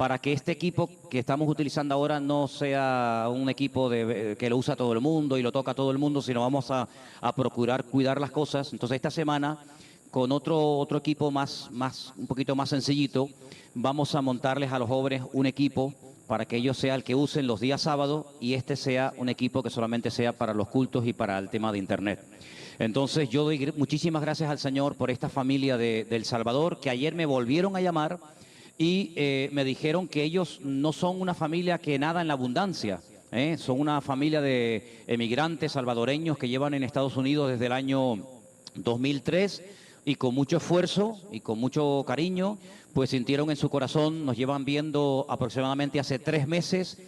para que este equipo que estamos utilizando ahora no sea un equipo que lo usa todo el mundo y lo toca todo el mundo, sino vamos a procurar cuidar las cosas. Entonces esta semana, con otro equipo un poquito más sencillito, vamos a montarles a los jóvenes un equipo para que ellos sea el que usen los días sábados y este sea un equipo que solamente sea para los cultos y para el tema de internet. Entonces yo doy muchísimas gracias al Señor por esta familia de El Salvador, que ayer me volvieron a llamar y me dijeron que ellos no son una familia que nada en la abundancia, son una familia de emigrantes salvadoreños que llevan en Estados Unidos desde el año 2003 y con mucho esfuerzo y con mucho cariño, pues sintieron en su corazón, nos llevan viendo aproximadamente hace 3 meses.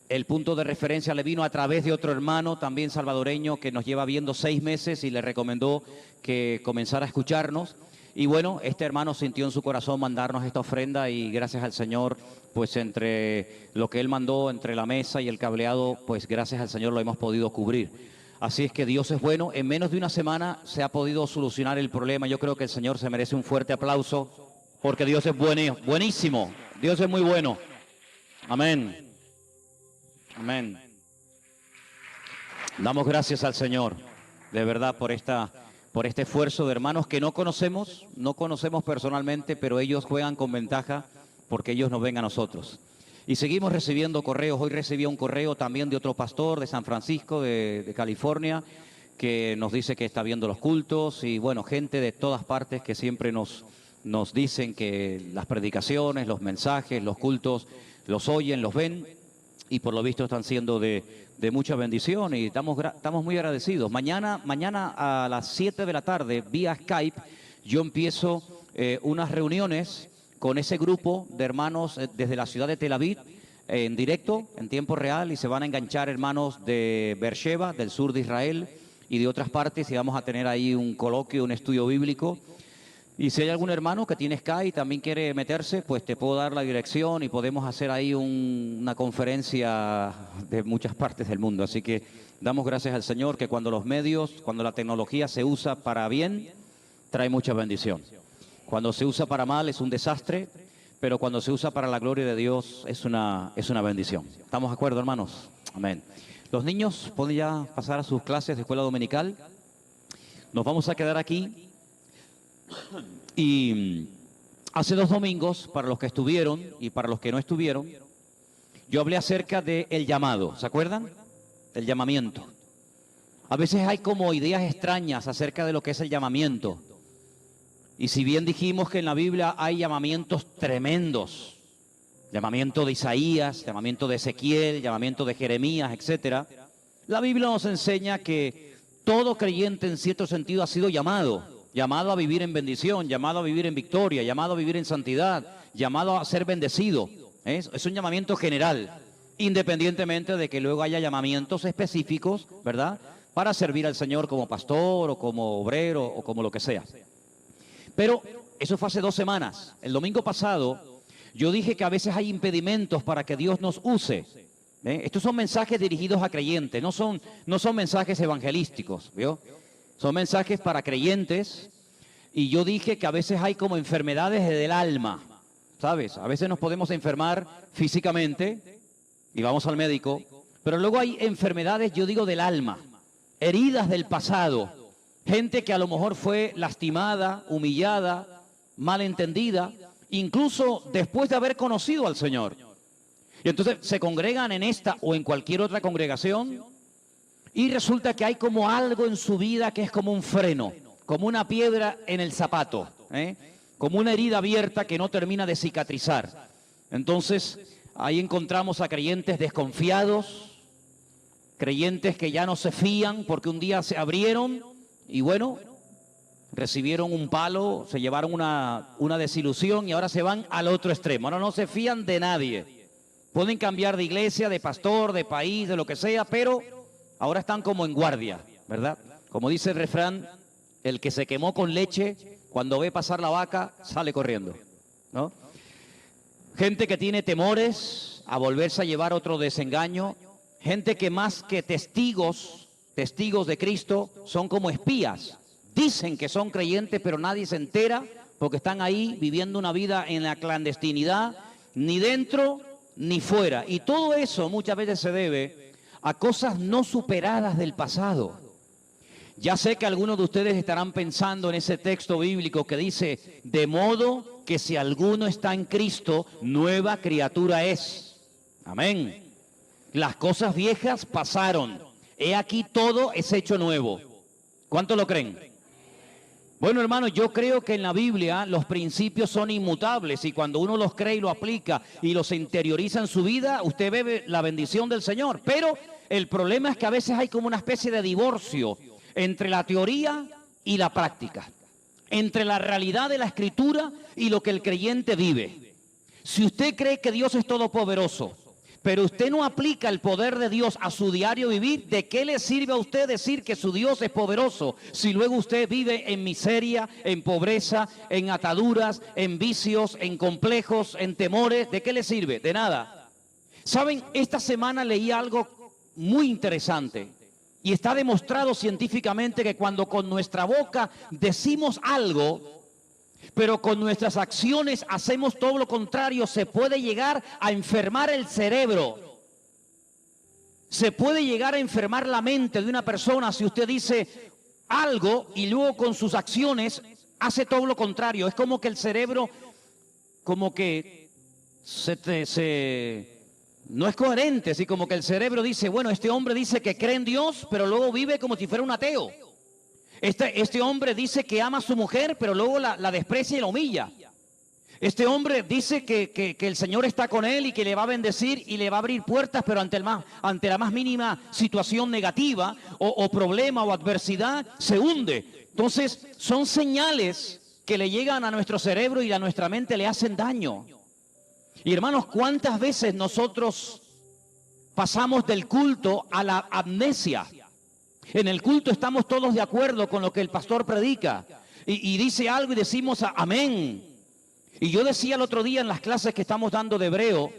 El punto de referencia le vino a través de otro hermano, también salvadoreño, que nos lleva viendo 6 meses y le recomendó que comenzara a escucharnos. Y bueno, este hermano sintió en su corazón mandarnos esta ofrenda y gracias al Señor, pues entre lo que él mandó, entre la mesa y el cableado, pues gracias al Señor lo hemos podido cubrir. Así es que Dios es bueno. En menos de una semana se ha podido solucionar el problema. Yo creo que el Señor se merece un fuerte aplauso porque Dios es buenísimo. Dios es muy bueno. Amén. Amén. Damos gracias al Señor, de verdad, por este esfuerzo de hermanos que no conocemos personalmente, pero ellos juegan con ventaja porque ellos nos ven a nosotros. Y seguimos recibiendo correos. Hoy recibí un correo también de otro pastor de San Francisco, de California, que nos dice que está viendo los cultos y bueno, gente de todas partes que siempre nos dicen que las predicaciones, los mensajes, los cultos, los oyen, los ven y por lo visto están siendo de mucha bendición y estamos muy agradecidos. Mañana a las 7 de la tarde, vía Skype, yo empiezo unas reuniones con ese grupo de hermanos desde la ciudad de Tel Aviv, en directo, en tiempo real, y se van a enganchar hermanos de Beersheba, del sur de Israel, y de otras partes, y vamos a tener ahí un coloquio, un estudio bíblico. Y si hay algún hermano que tiene Skype y también quiere meterse, pues te puedo dar la dirección y podemos hacer ahí una conferencia de muchas partes del mundo. Así que damos gracias al Señor que cuando los medios, cuando la tecnología se usa para bien, trae mucha bendición. Cuando se usa para mal es un desastre, pero cuando se usa para la gloria de Dios es una bendición. ¿Estamos de acuerdo, hermanos? Amén. Los niños pueden ya pasar a sus clases de escuela dominical. Nos vamos a quedar aquí. Y hace 2 domingos, para los que estuvieron y para los que no estuvieron, yo hablé acerca del llamado. ¿Se acuerdan? El llamamiento. A veces hay como ideas extrañas acerca de lo que es el llamamiento. Y si bien dijimos que en la Biblia hay llamamientos tremendos, llamamiento de Isaías, llamamiento de Ezequiel, llamamiento de Jeremías, etcétera, la Biblia nos enseña que todo creyente en cierto sentido ha sido llamado a vivir en bendición, llamado a vivir en victoria, llamado a vivir en santidad, llamado a ser bendecido. Es un llamamiento general, independientemente de que luego haya llamamientos específicos, ¿verdad?, para servir al Señor como pastor o como obrero o como lo que sea. Pero eso fue hace 2 semanas. El domingo pasado yo dije que a veces hay impedimentos para que Dios nos use. Estos son mensajes dirigidos a creyentes, no son mensajes evangelísticos, ¿vio? Son mensajes para creyentes y yo dije que a veces hay como enfermedades del alma, ¿sabes? A veces nos podemos enfermar físicamente y vamos al médico, pero luego hay enfermedades, yo digo, del alma, heridas del pasado. Gente que a lo mejor fue lastimada, humillada, malentendida, incluso después de haber conocido al Señor. Y entonces se congregan en esta o en cualquier otra congregación y resulta que hay como algo en su vida que es como un freno, como una piedra en el zapato, como una herida abierta que no termina de cicatrizar. Entonces ahí encontramos a creyentes desconfiados, creyentes que ya no se fían porque un día se abrieron y bueno, recibieron un palo, se llevaron una desilusión y ahora se van al otro extremo. Ahora no se fían de nadie. Pueden cambiar de iglesia, de pastor, de país, de lo que sea, pero ahora están como en guardia, ¿verdad? Como dice el refrán, el que se quemó con leche, cuando ve pasar la vaca, sale corriendo, ¿no? Gente que tiene temores a volverse a llevar otro desengaño. Gente que más que testigos de Cristo, son como espías. Dicen que son creyentes, pero nadie se entera porque están ahí viviendo una vida en la clandestinidad, ni dentro ni fuera. Y todo eso muchas veces se debe a cosas no superadas del pasado. Ya sé que algunos de ustedes estarán pensando en ese texto bíblico que dice, de modo que si alguno está en Cristo, nueva criatura es. Amén. Las cosas viejas pasaron. He aquí todo es hecho nuevo. ¿Cuánto lo creen? Bueno, hermanos, yo creo que en la Biblia los principios son inmutables y cuando uno los cree y lo aplica y los interioriza en su vida, usted ve la bendición del Señor. Pero el problema es que a veces hay como una especie de divorcio entre la teoría y la práctica, entre la realidad de la Escritura y lo que el creyente vive. Si usted cree que Dios es todopoderoso, pero usted no aplica el poder de Dios a su diario vivir, ¿de qué le sirve a usted decir que su Dios es poderoso si luego usted vive en miseria, en pobreza, en ataduras, en vicios, en complejos, en temores? ¿De qué le sirve? De nada. ¿Saben? Esta semana leí algo muy interesante y está demostrado científicamente que cuando con nuestra boca decimos algo, pero con nuestras acciones hacemos todo lo contrario, se puede llegar a enfermar el cerebro. Se puede llegar a enfermar la mente de una persona si usted dice algo y luego con sus acciones hace todo lo contrario. Es como que el cerebro, como que no es coherente, así como que el cerebro dice, bueno, este hombre dice que cree en Dios, pero luego vive como si fuera un ateo. Este hombre dice que ama a su mujer, pero luego la desprecia y la humilla. Este hombre dice que el Señor está con él y que le va a bendecir y le va a abrir puertas, pero ante la más mínima situación negativa o problema o adversidad, se hunde. Entonces, son señales que le llegan a nuestro cerebro y a nuestra mente le hacen daño. Y hermanos, ¿cuántas veces nosotros pasamos del culto a la amnesia? En el culto estamos todos de acuerdo con lo que el pastor predica y dice algo y decimos amén. Y yo decía el otro día en las clases que estamos dando de hebreo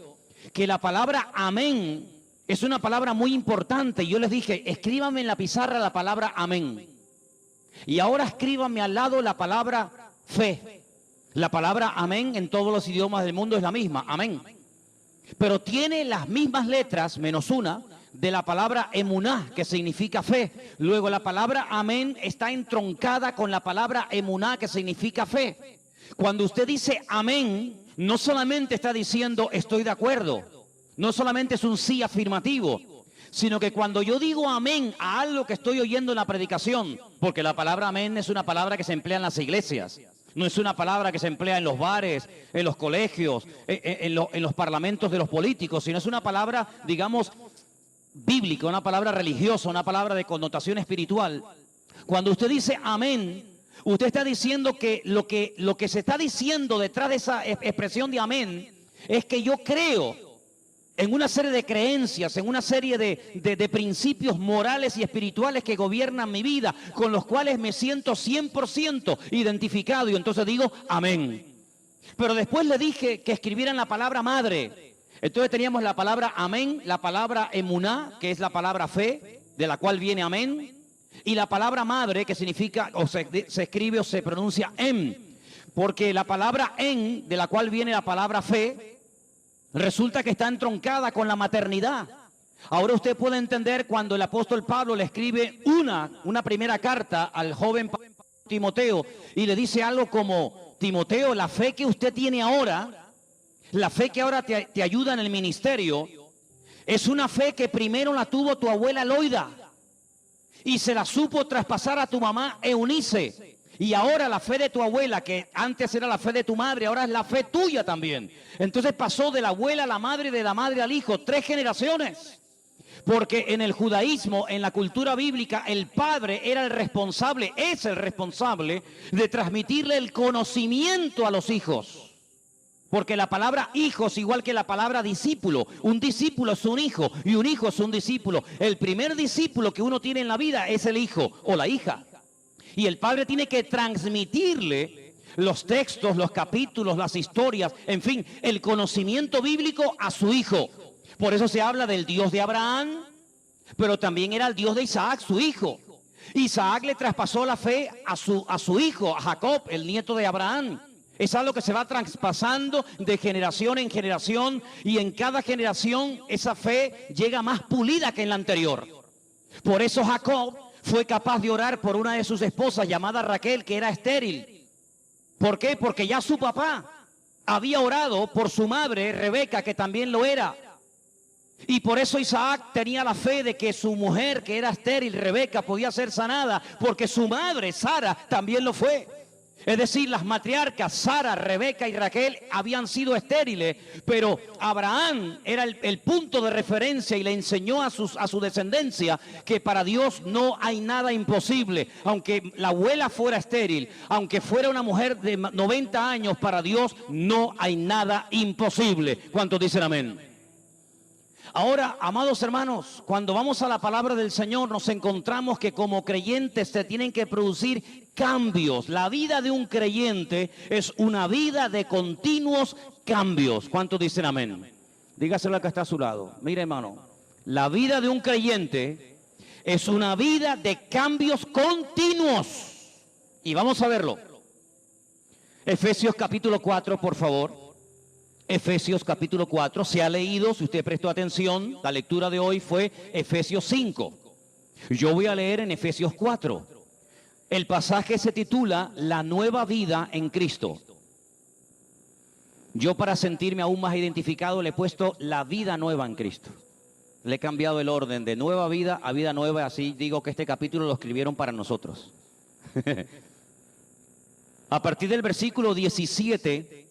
que la palabra amén es una palabra muy importante. Y yo les dije, escríbame en la pizarra la palabra amén. Y ahora escríbame al lado la palabra fe. La palabra amén en todos los idiomas del mundo es la misma, amén. Pero tiene las mismas letras, menos una, de la palabra emuná, que significa fe. Luego la palabra amén está entroncada con la palabra emuná, que significa fe. Cuando usted dice amén, no solamente está diciendo estoy de acuerdo, no solamente es un sí afirmativo, sino que cuando yo digo amén a algo que estoy oyendo en la predicación, porque la palabra amén es una palabra que se emplea en las iglesias, no es una palabra que se emplea en los bares, en los colegios, en los parlamentos de los políticos, sino es una palabra, digamos, bíblica, una palabra religiosa, una palabra de connotación espiritual. Cuando usted dice amén, usted está diciendo que lo que se está diciendo detrás de esa expresión de amén es que yo creo en una serie de creencias, en una serie de principios morales y espirituales que gobiernan mi vida, con los cuales me siento 100% identificado y entonces digo amén. Pero después le dije que escribieran la palabra madre. Entonces teníamos la palabra amén, la palabra emuná, que es la palabra fe, de la cual viene amén, y la palabra madre, que significa, o se escribe o se pronuncia em, porque la palabra en, de la cual viene la palabra fe, resulta que está entroncada con la maternidad. Ahora usted puede entender cuando el apóstol Pablo le escribe una primera carta al joven Timoteo y le dice algo como, Timoteo, la fe que usted tiene ahora, la fe que ahora te ayuda en el ministerio, es una fe que primero la tuvo tu abuela Loida y se la supo traspasar a tu mamá Eunice. Y ahora la fe de tu abuela, que antes era la fe de tu madre, ahora es la fe tuya también. Entonces pasó de la abuela a la madre, de la madre al hijo, 3 generaciones. Porque en el judaísmo, en la cultura bíblica, el padre era el responsable, es el responsable de transmitirle el conocimiento a los hijos. Porque la palabra hijo es igual que la palabra discípulo. Un discípulo es un hijo y un hijo es un discípulo. El primer discípulo que uno tiene en la vida es el hijo o la hija. Y el padre tiene que transmitirle los textos, los capítulos, las historias, en fin, el conocimiento bíblico a su hijo. Por eso se habla del Dios de Abraham, pero también era el Dios de Isaac, su hijo. Isaac le traspasó la fe a su hijo, a Jacob, el nieto de Abraham. Es algo que se va traspasando de generación en generación, y en cada generación esa fe llega más pulida que en la anterior. Por eso Jacob fue capaz de orar por una de sus esposas llamada Raquel, que era estéril. ¿Por qué? Porque ya su papá había orado por su madre Rebeca, que también lo era. Y por eso Isaac tenía la fe de que su mujer, que era estéril, Rebeca, podía ser sanada, porque su madre, Sara, también lo fue. Es decir, las matriarcas, Sara, Rebeca y Raquel, habían sido estériles, pero Abraham era el punto de referencia y le enseñó a su descendencia que para Dios no hay nada imposible. Aunque la abuela fuera estéril, aunque fuera una mujer de 90 años, para Dios no hay nada imposible. ¿Cuántos dicen amén? Ahora, amados hermanos, cuando vamos a la palabra del Señor, nos encontramos que como creyentes se tienen que producir cambios. La vida de un creyente es una vida de continuos cambios. ¿Cuántos dicen amén? Dígaselo al que está a su lado. Mire, hermano, la vida de un creyente es una vida de cambios continuos. Y vamos a verlo. Efesios capítulo 4, por favor. Efesios capítulo 4, se ha leído, si usted prestó atención, la lectura de hoy fue Efesios 5. Yo voy a leer en Efesios 4. El pasaje se titula La nueva vida en Cristo. Yo, para sentirme aún más identificado, le he puesto la vida nueva en Cristo. Le he cambiado el orden de nueva vida a vida nueva, así digo que este capítulo lo escribieron para nosotros. A partir del versículo 17...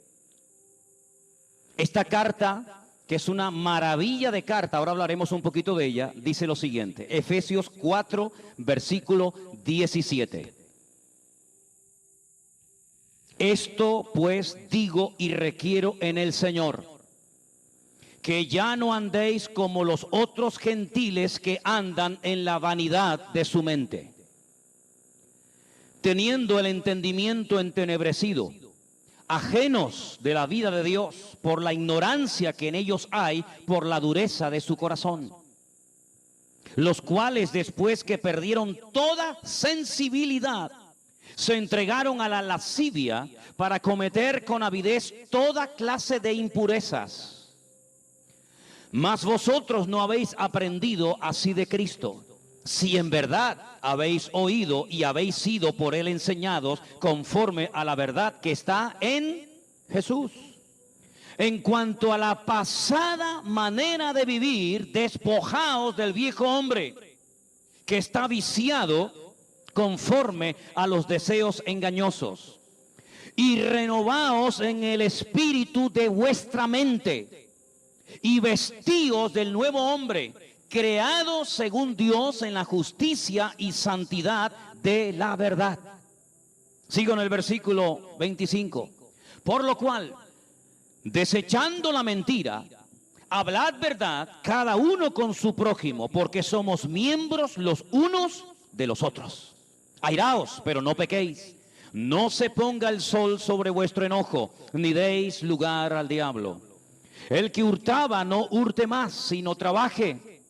esta carta, que es una maravilla de carta, ahora hablaremos un poquito de ella, dice lo siguiente. Efesios 4, versículo 17. Esto pues digo y requiero en el Señor, que ya no andéis como los otros gentiles que andan en la vanidad de su mente, teniendo el entendimiento entenebrecido, ajenos de la vida de Dios por la ignorancia que en ellos hay, por la dureza de su corazón, los cuales después que perdieron toda sensibilidad, se entregaron a la lascivia para cometer con avidez toda clase de impurezas. Mas vosotros no habéis aprendido así de Cristo, si en verdad habéis oído y habéis sido por él enseñados conforme a la verdad que está en Jesús. En cuanto a la pasada manera de vivir, despojaos del viejo hombre, que está viciado conforme a los deseos engañosos, y renovaos en el espíritu de vuestra mente, y vestíos del nuevo hombre, creado según Dios en la justicia y santidad de la verdad. Sigo en el versículo 25. Por lo cual, desechando la mentira, hablad verdad cada uno con su prójimo, porque somos miembros los unos de los otros. Airaos, pero no pequéis. No se ponga el sol sobre vuestro enojo, ni deis lugar al diablo. El que hurtaba no hurte más, sino trabaje,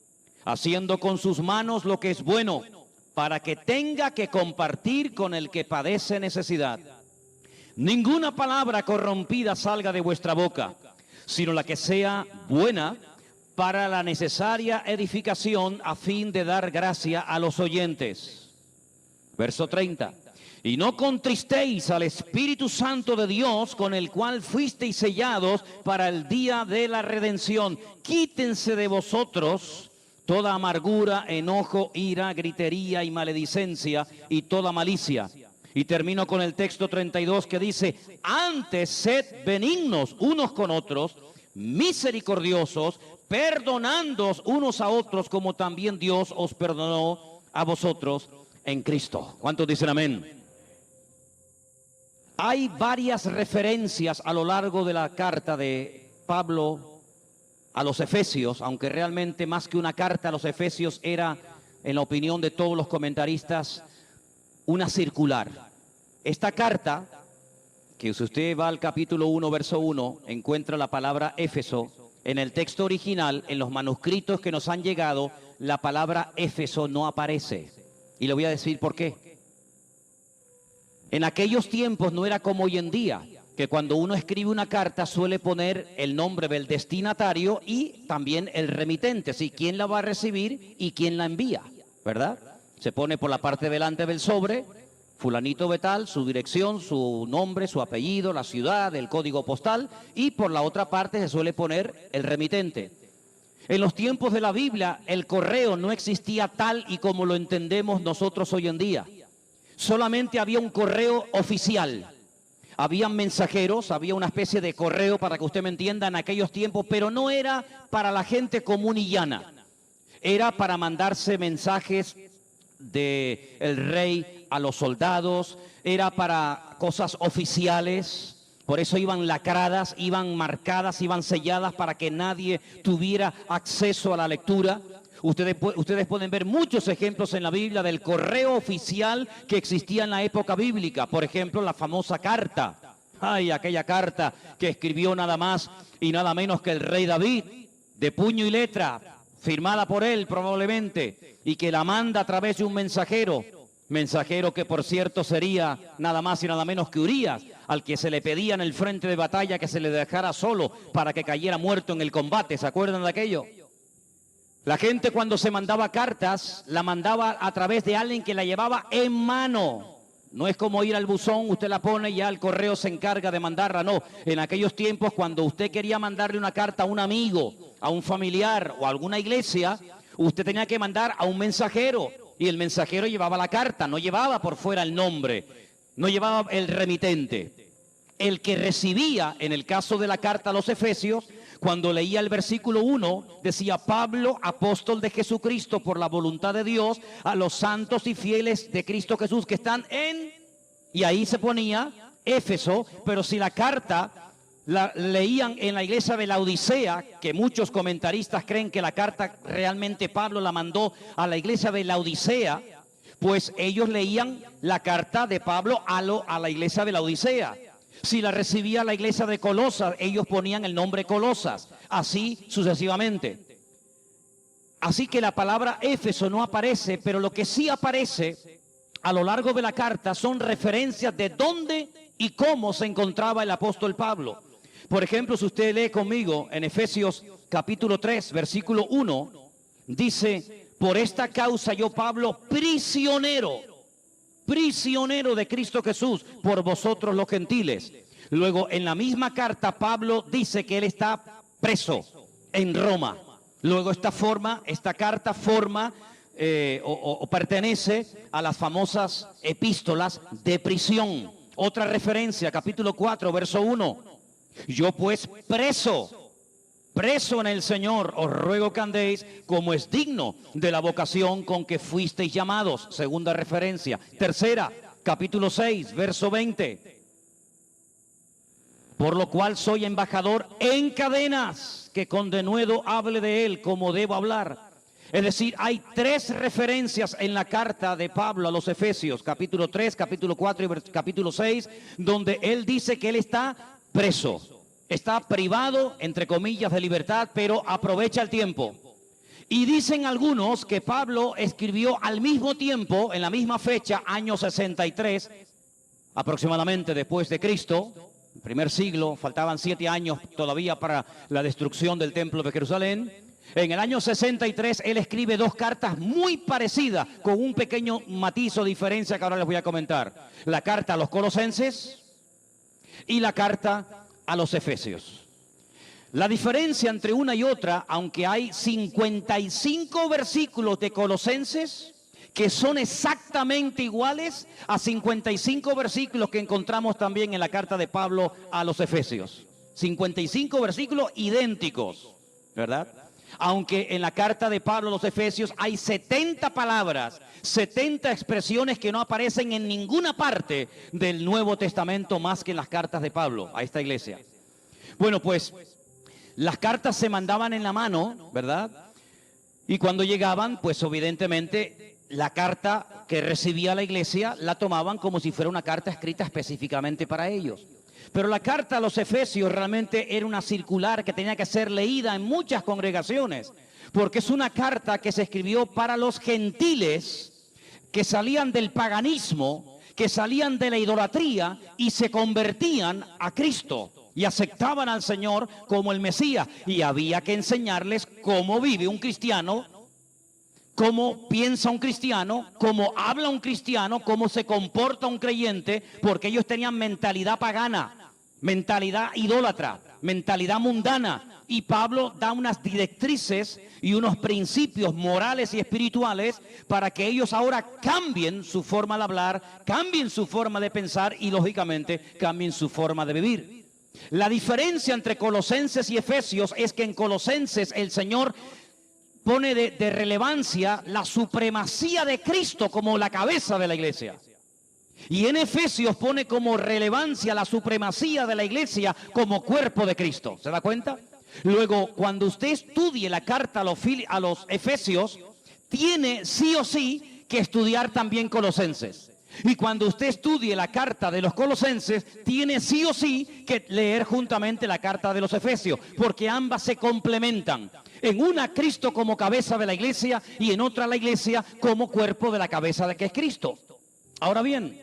haciendo con sus manos lo que es bueno, para que tenga que compartir con el que padece necesidad. Ninguna palabra corrompida salga de vuestra boca, sino la que sea buena para la necesaria edificación, a fin de dar gracia a los oyentes. Verso 30. Y no contristéis al Espíritu Santo de Dios, con el cual fuisteis sellados para el día de la redención. Quítense de vosotros toda amargura, enojo, ira, gritería y maledicencia y toda malicia. Y termino con el texto 32 que dice: antes sed benignos unos con otros, misericordiosos, perdonándoos unos a otros, como también Dios os perdonó a vosotros en Cristo. ¿Cuántos dicen amén? Hay varias referencias a lo largo de la carta de Pablo a los Efesios, aunque realmente más que una carta a los Efesios era, en la opinión de todos los comentaristas, una circular. Esta carta, que si usted va al capítulo 1, verso 1, encuentra la palabra Éfeso. En el texto original, en los manuscritos que nos han llegado, la palabra Éfeso no aparece. Y le voy a decir por qué. En aquellos tiempos no era como hoy en día. que cuando uno escribe una carta suele poner el nombre del destinatario y también el remitente, ¿sí? Quién la va a recibir y quién la envía, ¿verdad? Se pone por la parte delante del sobre, fulanito de tal, su dirección, su nombre, su apellido, la ciudad, el código postal, y por la otra parte se suele poner el remitente. En los tiempos de la Biblia, el correo no existía tal y como lo entendemos nosotros hoy en día. Solamente había un correo oficial. Habían mensajeros, había una especie de correo, para que usted me entienda, en aquellos tiempos, pero no era para la gente común y llana. Era para mandarse mensajes del rey a los soldados, era para cosas oficiales. Por eso iban lacradas, iban marcadas, iban selladas para que nadie tuviera acceso a la lectura. Ustedes pueden ver muchos ejemplos en la Biblia del correo oficial que existía en la época bíblica. Por ejemplo, la famosa carta. Ay, aquella carta que escribió nada más y nada menos que el rey David, de puño y letra, firmada por él probablemente, y que la manda a través de un mensajero. Mensajero que, por cierto, sería nada más y nada menos que Urías, al que se le pedía en el frente de batalla que se le dejara solo para que cayera muerto en el combate. ¿Se acuerdan de aquello? La gente, cuando se mandaba cartas, la mandaba a través de alguien que la llevaba en mano. No es como ir al buzón, usted la pone y ya el correo se encarga de mandarla. No, en aquellos tiempos, cuando usted quería mandarle una carta a un amigo, a un familiar o a alguna iglesia, usted tenía que mandar a un mensajero. Y el mensajero llevaba la carta, no llevaba por fuera el nombre, no llevaba el remitente. El que recibía, en el caso de la carta a los Efesios, cuando leía el versículo 1, decía: Pablo, apóstol de Jesucristo, por la voluntad de Dios, a los santos y fieles de Cristo Jesús que están en... Y ahí se ponía Éfeso, pero si la carta la leían en la iglesia de Laodicea, que muchos comentaristas creen que la carta realmente Pablo la mandó a la iglesia de Laodicea, pues ellos leían la carta de Pablo a la iglesia de Laodicea. Si la recibía la iglesia de Colosas, ellos ponían el nombre Colosas, así sucesivamente. Así que la palabra Éfeso no aparece, pero lo que sí aparece a lo largo de la carta son referencias de dónde y cómo se encontraba el apóstol Pablo. Por ejemplo, si usted lee conmigo en Efesios capítulo 3, versículo 1, dice: por esta causa yo, Pablo, prisionero de Cristo Jesús, por vosotros los gentiles. Luego, en la misma carta, Pablo dice que él está preso en Roma. Luego, esta carta forma o pertenece a las famosas epístolas de prisión. Otra referencia, capítulo 4, verso 1. Yo pues preso en el Señor, os ruego que andéis como es digno de la vocación con que fuisteis llamados. Segunda referencia. Tercera, capítulo 6, verso 20. Por lo cual soy embajador en cadenas, que con denuedo hable de él como debo hablar. Es decir, hay tres referencias en la carta de Pablo a los Efesios, capítulo 3, capítulo 4 y capítulo 6, donde él dice que él está preso. Está privado, entre comillas, de libertad, pero aprovecha el tiempo. Y dicen algunos que Pablo escribió al mismo tiempo, en la misma fecha, año 63, aproximadamente después de Cristo, primer siglo, faltaban 7 años todavía para la destrucción del templo de Jerusalén. En el año 63 él escribe 2 cartas muy parecidas, con un pequeño matiz o diferencia que ahora les voy a comentar. La carta a los Colosenses y la carta a los Efesios. La diferencia entre una y otra, aunque hay 55 versículos de Colosenses que son exactamente iguales a 55 versículos que encontramos también en la carta de Pablo a los Efesios. 55 versículos idénticos, ¿verdad? Aunque en la carta de Pablo a los Efesios hay 70 palabras, 70 expresiones que no aparecen en ninguna parte del Nuevo Testamento más que en las cartas de Pablo a esta iglesia. Bueno, pues las cartas se mandaban en la mano, ¿verdad? Y cuando llegaban, pues evidentemente la carta que recibía la iglesia la tomaban como si fuera una carta escrita específicamente para ellos. Pero la carta a los Efesios realmente era una circular que tenía que ser leída en muchas congregaciones, porque es una carta que se escribió para los gentiles que salían del paganismo, que salían de la idolatría y se convertían a Cristo y aceptaban al Señor como el Mesías. Y había que enseñarles cómo vive un cristiano, cómo piensa un cristiano, cómo habla un cristiano, cómo se comporta un creyente, porque ellos tenían mentalidad pagana, mentalidad idólatra, mentalidad mundana. Y Pablo da unas directrices y unos principios morales y espirituales para que ellos ahora cambien su forma de hablar, cambien su forma de pensar y lógicamente cambien su forma de vivir. La diferencia entre Colosenses y Efesios es que en Colosenses el Señor pone de relevancia la supremacía de Cristo como la cabeza de la iglesia. Y en Efesios pone como relevancia la supremacía de la iglesia como cuerpo de Cristo. ¿Se da cuenta? Luego, cuando usted estudie la carta a los Efesios, tiene sí o sí que estudiar también Colosenses. Y cuando usted estudie la carta de los Colosenses, tiene sí o sí que leer juntamente la carta de los Efesios, porque ambas se complementan. En una, Cristo como cabeza de la iglesia, y en otra, la iglesia como cuerpo de la cabeza de que es Cristo. Ahora bien,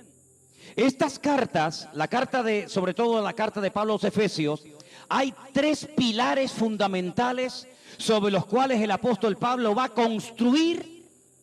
estas cartas, sobre todo la carta de Pablo a los Efesios, hay tres pilares fundamentales sobre los cuales el apóstol Pablo va a construir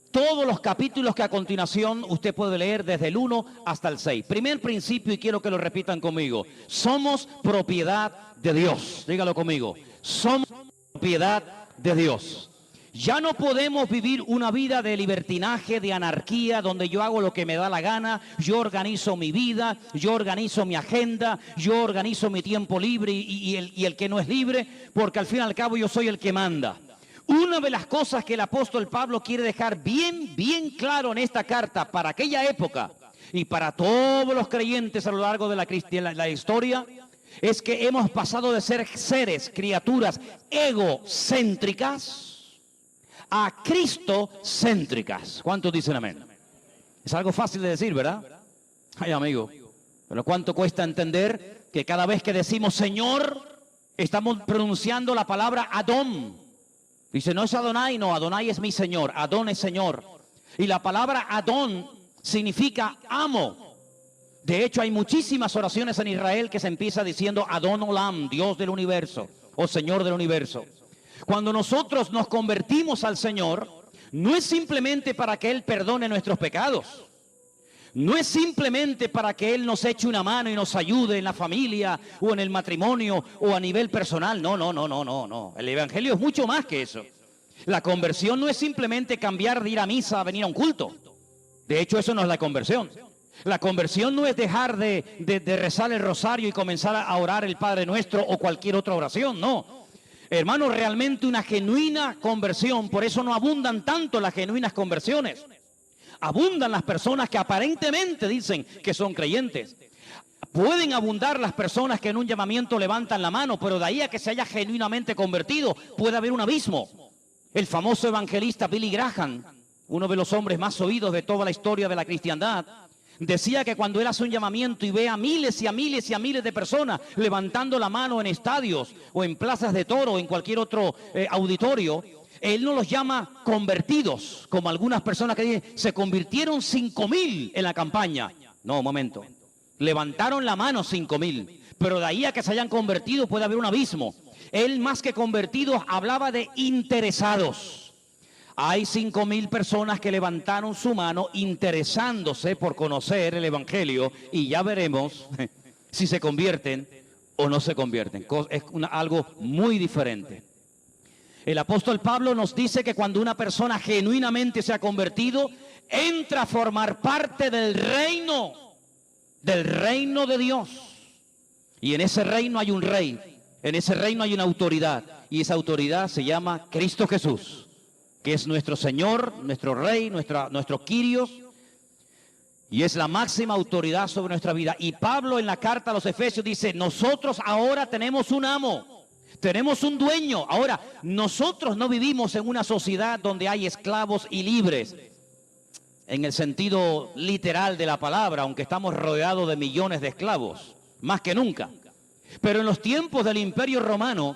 todos los capítulos que a continuación usted puede leer desde el 1 hasta el 6. Primer principio, y quiero que lo repitan conmigo: somos propiedad de Dios. Dígalo conmigo: somos propiedad de Dios. Ya no podemos vivir una vida de libertinaje, de anarquía, donde yo hago lo que me da la gana, yo organizo mi vida, yo organizo mi agenda, yo organizo mi tiempo libre y el que no es libre, porque al fin y al cabo yo soy el que manda. Una de las cosas que el apóstol Pablo quiere dejar bien claro en esta carta para aquella época y para todos los creyentes a lo largo de la historia, es que hemos pasado de ser seres, criaturas egocéntricas a cristocéntricas. ¿Cuántos dicen amén? Es algo fácil de decir, ¿verdad? Ay, amigo, pero ¿cuánto cuesta entender que cada vez que decimos Señor, estamos pronunciando la palabra Adón? Dice, no es Adonai, no, Adonai es mi Señor, Adón es Señor. Y la palabra Adón significa amo. De hecho, hay muchísimas oraciones en Israel que se empieza diciendo Adón Olam, Dios del universo, o Señor del universo. Cuando nosotros nos convertimos al Señor, no es simplemente para que Él perdone nuestros pecados. No es simplemente para que Él nos eche una mano y nos ayude en la familia o en el matrimonio o a nivel personal. No. El Evangelio es mucho más que eso. La conversión no es simplemente cambiar de ir a misa a venir a un culto. De hecho, eso no es la conversión. La conversión no es dejar de rezar el rosario y comenzar a orar el Padre Nuestro o cualquier otra oración, no. Hermano, realmente una genuina conversión, por eso no abundan tanto las genuinas conversiones. Abundan las personas que aparentemente dicen que son creyentes. Pueden abundar las personas que en un llamamiento levantan la mano, pero de ahí a que se haya genuinamente convertido, puede haber un abismo. El famoso evangelista Billy Graham, uno de los hombres más oídos de toda la historia de la cristiandad, decía que cuando él hace un llamamiento y ve a miles y a miles y a miles de personas levantando la mano en estadios o en plazas de toro o en cualquier otro auditorio, él no los llama convertidos, como algunas personas que dicen, se convirtieron 5,000 en la campaña. No, un momento. Levantaron la mano 5,000, pero de ahí a que se hayan convertido puede haber un abismo. Él, más que convertidos, hablaba de interesados. Hay 5,000 personas que levantaron su mano interesándose por conocer el Evangelio y ya veremos si se convierten o no se convierten. Es algo muy diferente. El apóstol Pablo nos dice que cuando una persona genuinamente se ha convertido, entra a formar parte del reino de Dios. Y en ese reino hay un rey, en ese reino hay una autoridad, y esa autoridad se llama Cristo Jesús, que es nuestro Señor, nuestro Rey, nuestro Kyrios, y es la máxima autoridad sobre nuestra vida. Y Pablo en la carta a los Efesios dice, nosotros ahora tenemos un amo, tenemos un dueño. Ahora, nosotros no vivimos en una sociedad donde hay esclavos y libres, en el sentido literal de la palabra, aunque estamos rodeados de millones de esclavos, más que nunca. Pero en los tiempos del Imperio Romano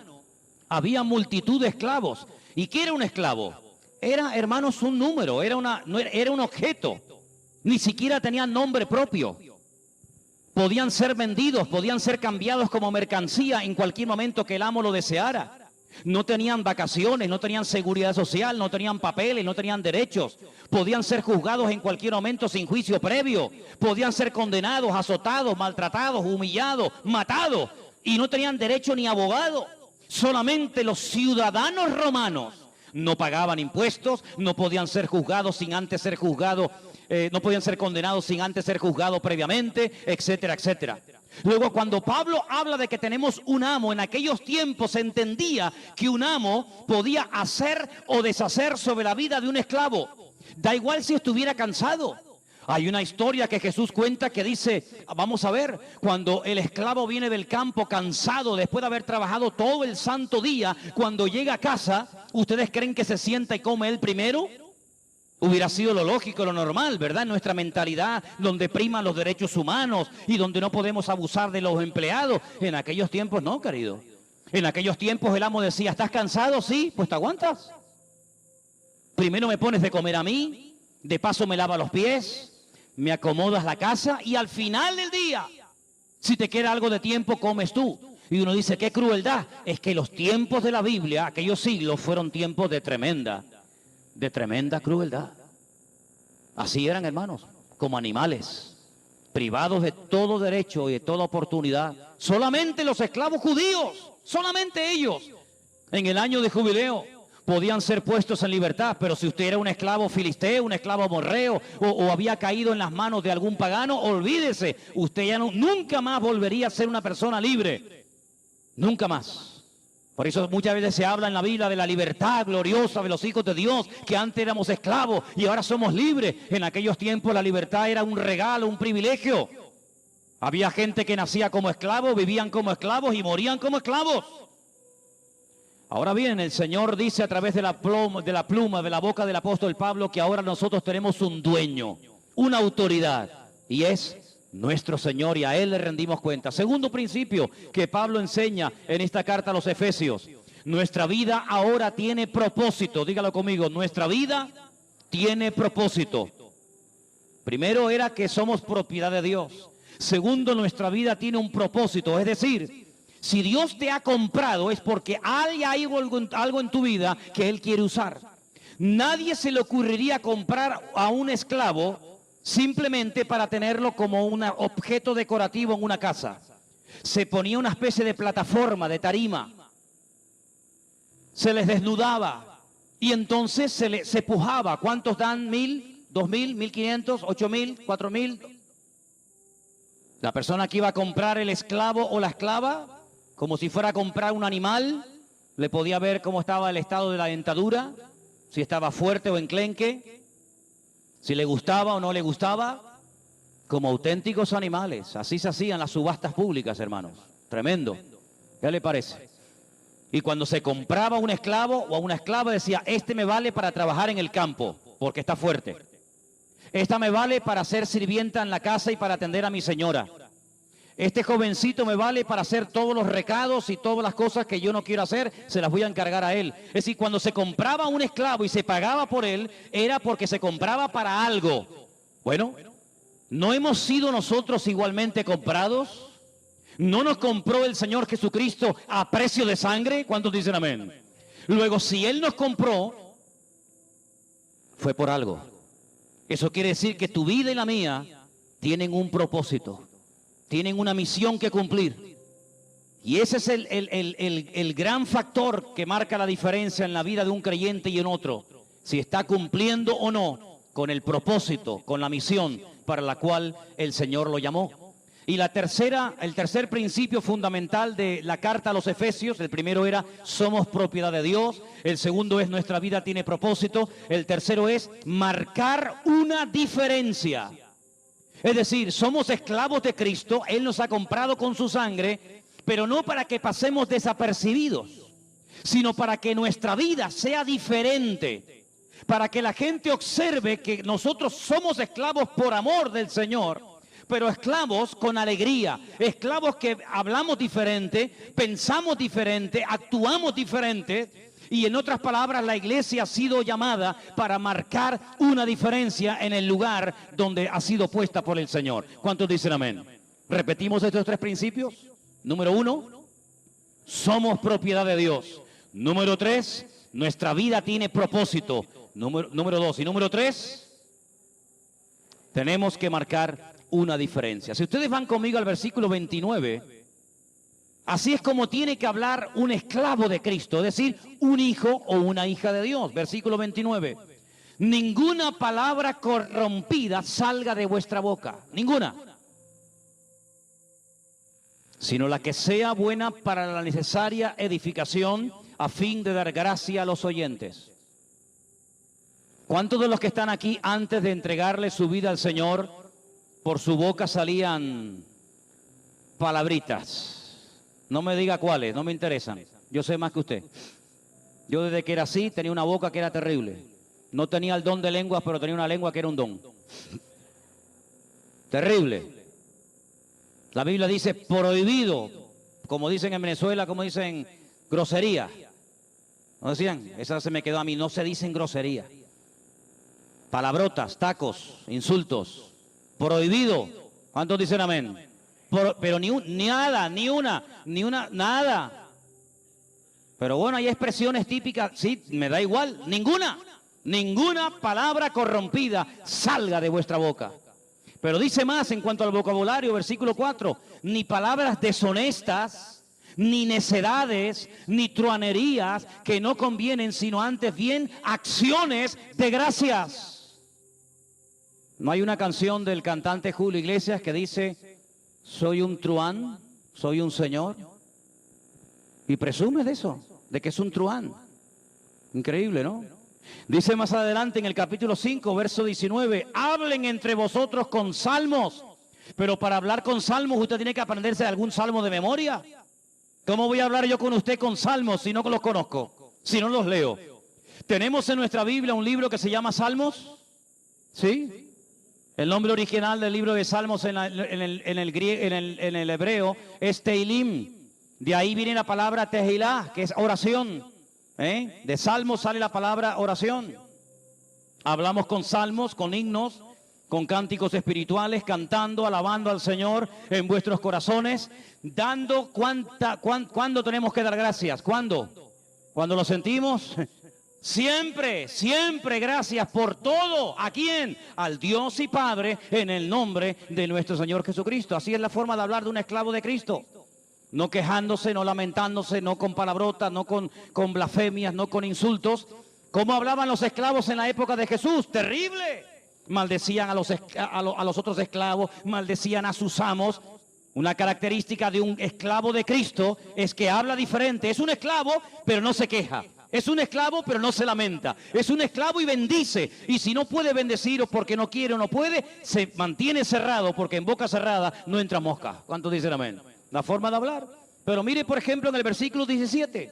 había multitud de esclavos. ¿Y qué era un esclavo? Era, hermanos, un número, era un objeto. Ni siquiera tenían nombre propio. Podían ser vendidos, podían ser cambiados como mercancía en cualquier momento que el amo lo deseara. No tenían vacaciones, no tenían seguridad social, no tenían papeles, no tenían derechos. Podían ser juzgados en cualquier momento sin juicio previo. Podían ser condenados, azotados, maltratados, humillados, matados. Y no tenían derecho ni abogado. Solamente los ciudadanos romanos no pagaban impuestos, no podían ser juzgados sin antes ser juzgados, no podían ser condenados sin antes ser juzgados previamente, etcétera, etcétera. Luego, cuando Pablo habla de que tenemos un amo, en aquellos tiempos se entendía que un amo podía hacer o deshacer sobre la vida de un esclavo. Da igual si estuviera cansado. Hay una historia que Jesús cuenta que dice, vamos a ver, cuando el esclavo viene del campo cansado después de haber trabajado todo el santo día, cuando llega a casa, ¿ustedes creen que se sienta y come él primero? Hubiera sido lo lógico, lo normal, ¿verdad? Nuestra mentalidad donde priman los derechos humanos y donde no podemos abusar de los empleados. En aquellos tiempos no, querido. En aquellos tiempos el amo decía, ¿estás cansado? Sí, pues te aguantas. Primero me pones de comer a mí, de paso me lava los pies, me acomodas la casa y al final del día, si te queda algo de tiempo, comes tú. Y uno dice, qué crueldad. Es que los tiempos de la Biblia, aquellos siglos, fueron tiempos de tremenda crueldad. Así eran, hermanos, como animales, privados de todo derecho y de toda oportunidad. Solamente los esclavos judíos, solamente ellos, en el año de jubileo, podían ser puestos en libertad. Pero si usted era un esclavo filisteo, un esclavo amorreo, o había caído en las manos de algún pagano, olvídese, usted ya nunca más volvería a ser una persona libre. Nunca más. Por eso muchas veces se habla en la Biblia de la libertad gloriosa de los hijos de Dios, que antes éramos esclavos y ahora somos libres. En aquellos tiempos la libertad era un regalo, un privilegio. Había gente que nacía como esclavos, vivían como esclavos y morían como esclavos. Ahora bien, el Señor dice a través de la pluma, de la boca del apóstol Pablo, que ahora nosotros tenemos un dueño, una autoridad, y es nuestro Señor, y a Él le rendimos cuenta. Segundo principio que Pablo enseña en esta carta a los Efesios: nuestra vida ahora tiene propósito. Dígalo conmigo, nuestra vida tiene propósito. Primero era que somos propiedad de Dios. Segundo, nuestra vida tiene un propósito, es decir, si Dios te ha comprado es porque hay algo en tu vida que Él quiere usar. Nadie se le ocurriría comprar a un esclavo simplemente para tenerlo como un objeto decorativo en una casa. Se ponía una especie de plataforma, de tarima. Se les desnudaba y entonces se pujaba. ¿Cuántos dan? 1.000, 2.000, 1.500, 8.000, 4.000. La persona que iba a comprar el esclavo o la esclava, como si fuera a comprar un animal, le podía ver cómo estaba el estado de la dentadura, si estaba fuerte o enclenque, si le gustaba o no le gustaba, como auténticos animales. Así se hacían las subastas públicas, hermanos. Tremendo. ¿Qué le parece? Y cuando se compraba un esclavo o a una esclava, decía, este me vale para trabajar en el campo, porque está fuerte. Esta me vale para ser sirvienta en la casa y para atender a mi señora. Este jovencito me vale para hacer todos los recados y todas las cosas que yo no quiero hacer, se las voy a encargar a él. Es decir, cuando se compraba un esclavo y se pagaba por él, era porque se compraba para algo. Bueno, ¿no hemos sido nosotros igualmente comprados? ¿No nos compró el Señor Jesucristo a precio de sangre? ¿Cuántos dicen amén? Luego, si Él nos compró, fue por algo. Eso quiere decir que tu vida y la mía tienen un propósito. Tienen una misión que cumplir. Y ese es el gran factor que marca la diferencia en la vida de un creyente y en otro. Si está cumpliendo o no con el propósito, con la misión para la cual el Señor lo llamó. Y el tercer principio fundamental de la carta a los Efesios, el primero era, somos propiedad de Dios. El segundo es, nuestra vida tiene propósito. El tercero es, marcar una diferencia. Es decir, somos esclavos de Cristo, Él nos ha comprado con su sangre, pero no para que pasemos desapercibidos, sino para que nuestra vida sea diferente, para que la gente observe que nosotros somos esclavos por amor del Señor, pero esclavos con alegría, esclavos que hablamos diferente, pensamos diferente, actuamos diferente, Y en otras palabras, la iglesia ha sido llamada para marcar una diferencia en el lugar donde ha sido puesta por el Señor. ¿Cuántos dicen amén? Repetimos estos 3 principios. Número 1, somos propiedad de Dios. Número 3, nuestra vida tiene propósito. Número 2 y número 3, tenemos que marcar una diferencia. Si ustedes van conmigo al versículo 29, así es como tiene que hablar un esclavo de Cristo, es decir, un hijo o una hija de Dios. Versículo 29. Ninguna palabra corrompida salga de vuestra boca, ninguna, sino la que sea buena para la necesaria edificación a fin de dar gracia a los oyentes. ¿Cuántos de los que están aquí antes de entregarle su vida al Señor, por su boca salían palabritas? No me diga cuáles, no me interesan. Yo sé más que usted. Yo desde que era así tenía una boca que era terrible. No tenía el don de lenguas, pero tenía una lengua que era un don. Terrible. La Biblia dice prohibido, como dicen en Venezuela, como dicen grosería. ¿No decían? Esa se me quedó a mí, no se dicen grosería. Palabrotas, tacos, insultos. Prohibido. ¿Cuántos dicen amén? Pero nada. Pero bueno, hay expresiones típicas, sí, me da igual, ninguna palabra corrompida salga de vuestra boca. Pero dice más en cuanto al vocabulario, versículo 4, ni palabras deshonestas, ni necedades, ni truanerías que no convienen, sino antes bien acciones de gracias. ¿No hay una canción del cantante Julio Iglesias que dice, soy un truán, soy un señor? Y presume de eso, de que es un truán. Increíble, ¿no? Dice más adelante en el capítulo 5, verso 19, hablen entre vosotros con salmos. Pero para hablar con salmos usted tiene que aprenderse algún salmo de memoria. ¿Cómo voy a hablar yo con usted con salmos si no los conozco? Si no los leo. ¿Tenemos en nuestra Biblia un libro que se llama Salmos? ¿Sí? El nombre original del libro de Salmos en el hebreo es Teilim. De ahí viene la palabra Tehilá, que es oración. De salmos sale la palabra oración. Hablamos con salmos, con himnos, con cánticos espirituales, cantando, alabando al Señor en vuestros corazones, dando ¿cuándo tenemos que dar gracias? ¿Cuándo? ¿Cuando lo sentimos? Siempre, siempre gracias por todo. ¿A quién? Al Dios y Padre en el nombre de nuestro Señor Jesucristo. Así es la forma de hablar de un esclavo de Cristo. No quejándose, no lamentándose, no con palabrotas, no con blasfemias, no con insultos. ¿Cómo hablaban los esclavos en la época de Jesús? ¡Terrible! Maldecían a los otros esclavos, maldecían a sus amos. Una característica de un esclavo de Cristo es que habla diferente. Es un esclavo, pero no se queja. Es un esclavo, pero no se lamenta. Es un esclavo y bendice. Y si no puede bendecir o porque no quiere o no puede, se mantiene cerrado, porque en boca cerrada no entra mosca. ¿Cuántos dicen amén? La forma de hablar. Pero mire, por ejemplo, en el versículo 17.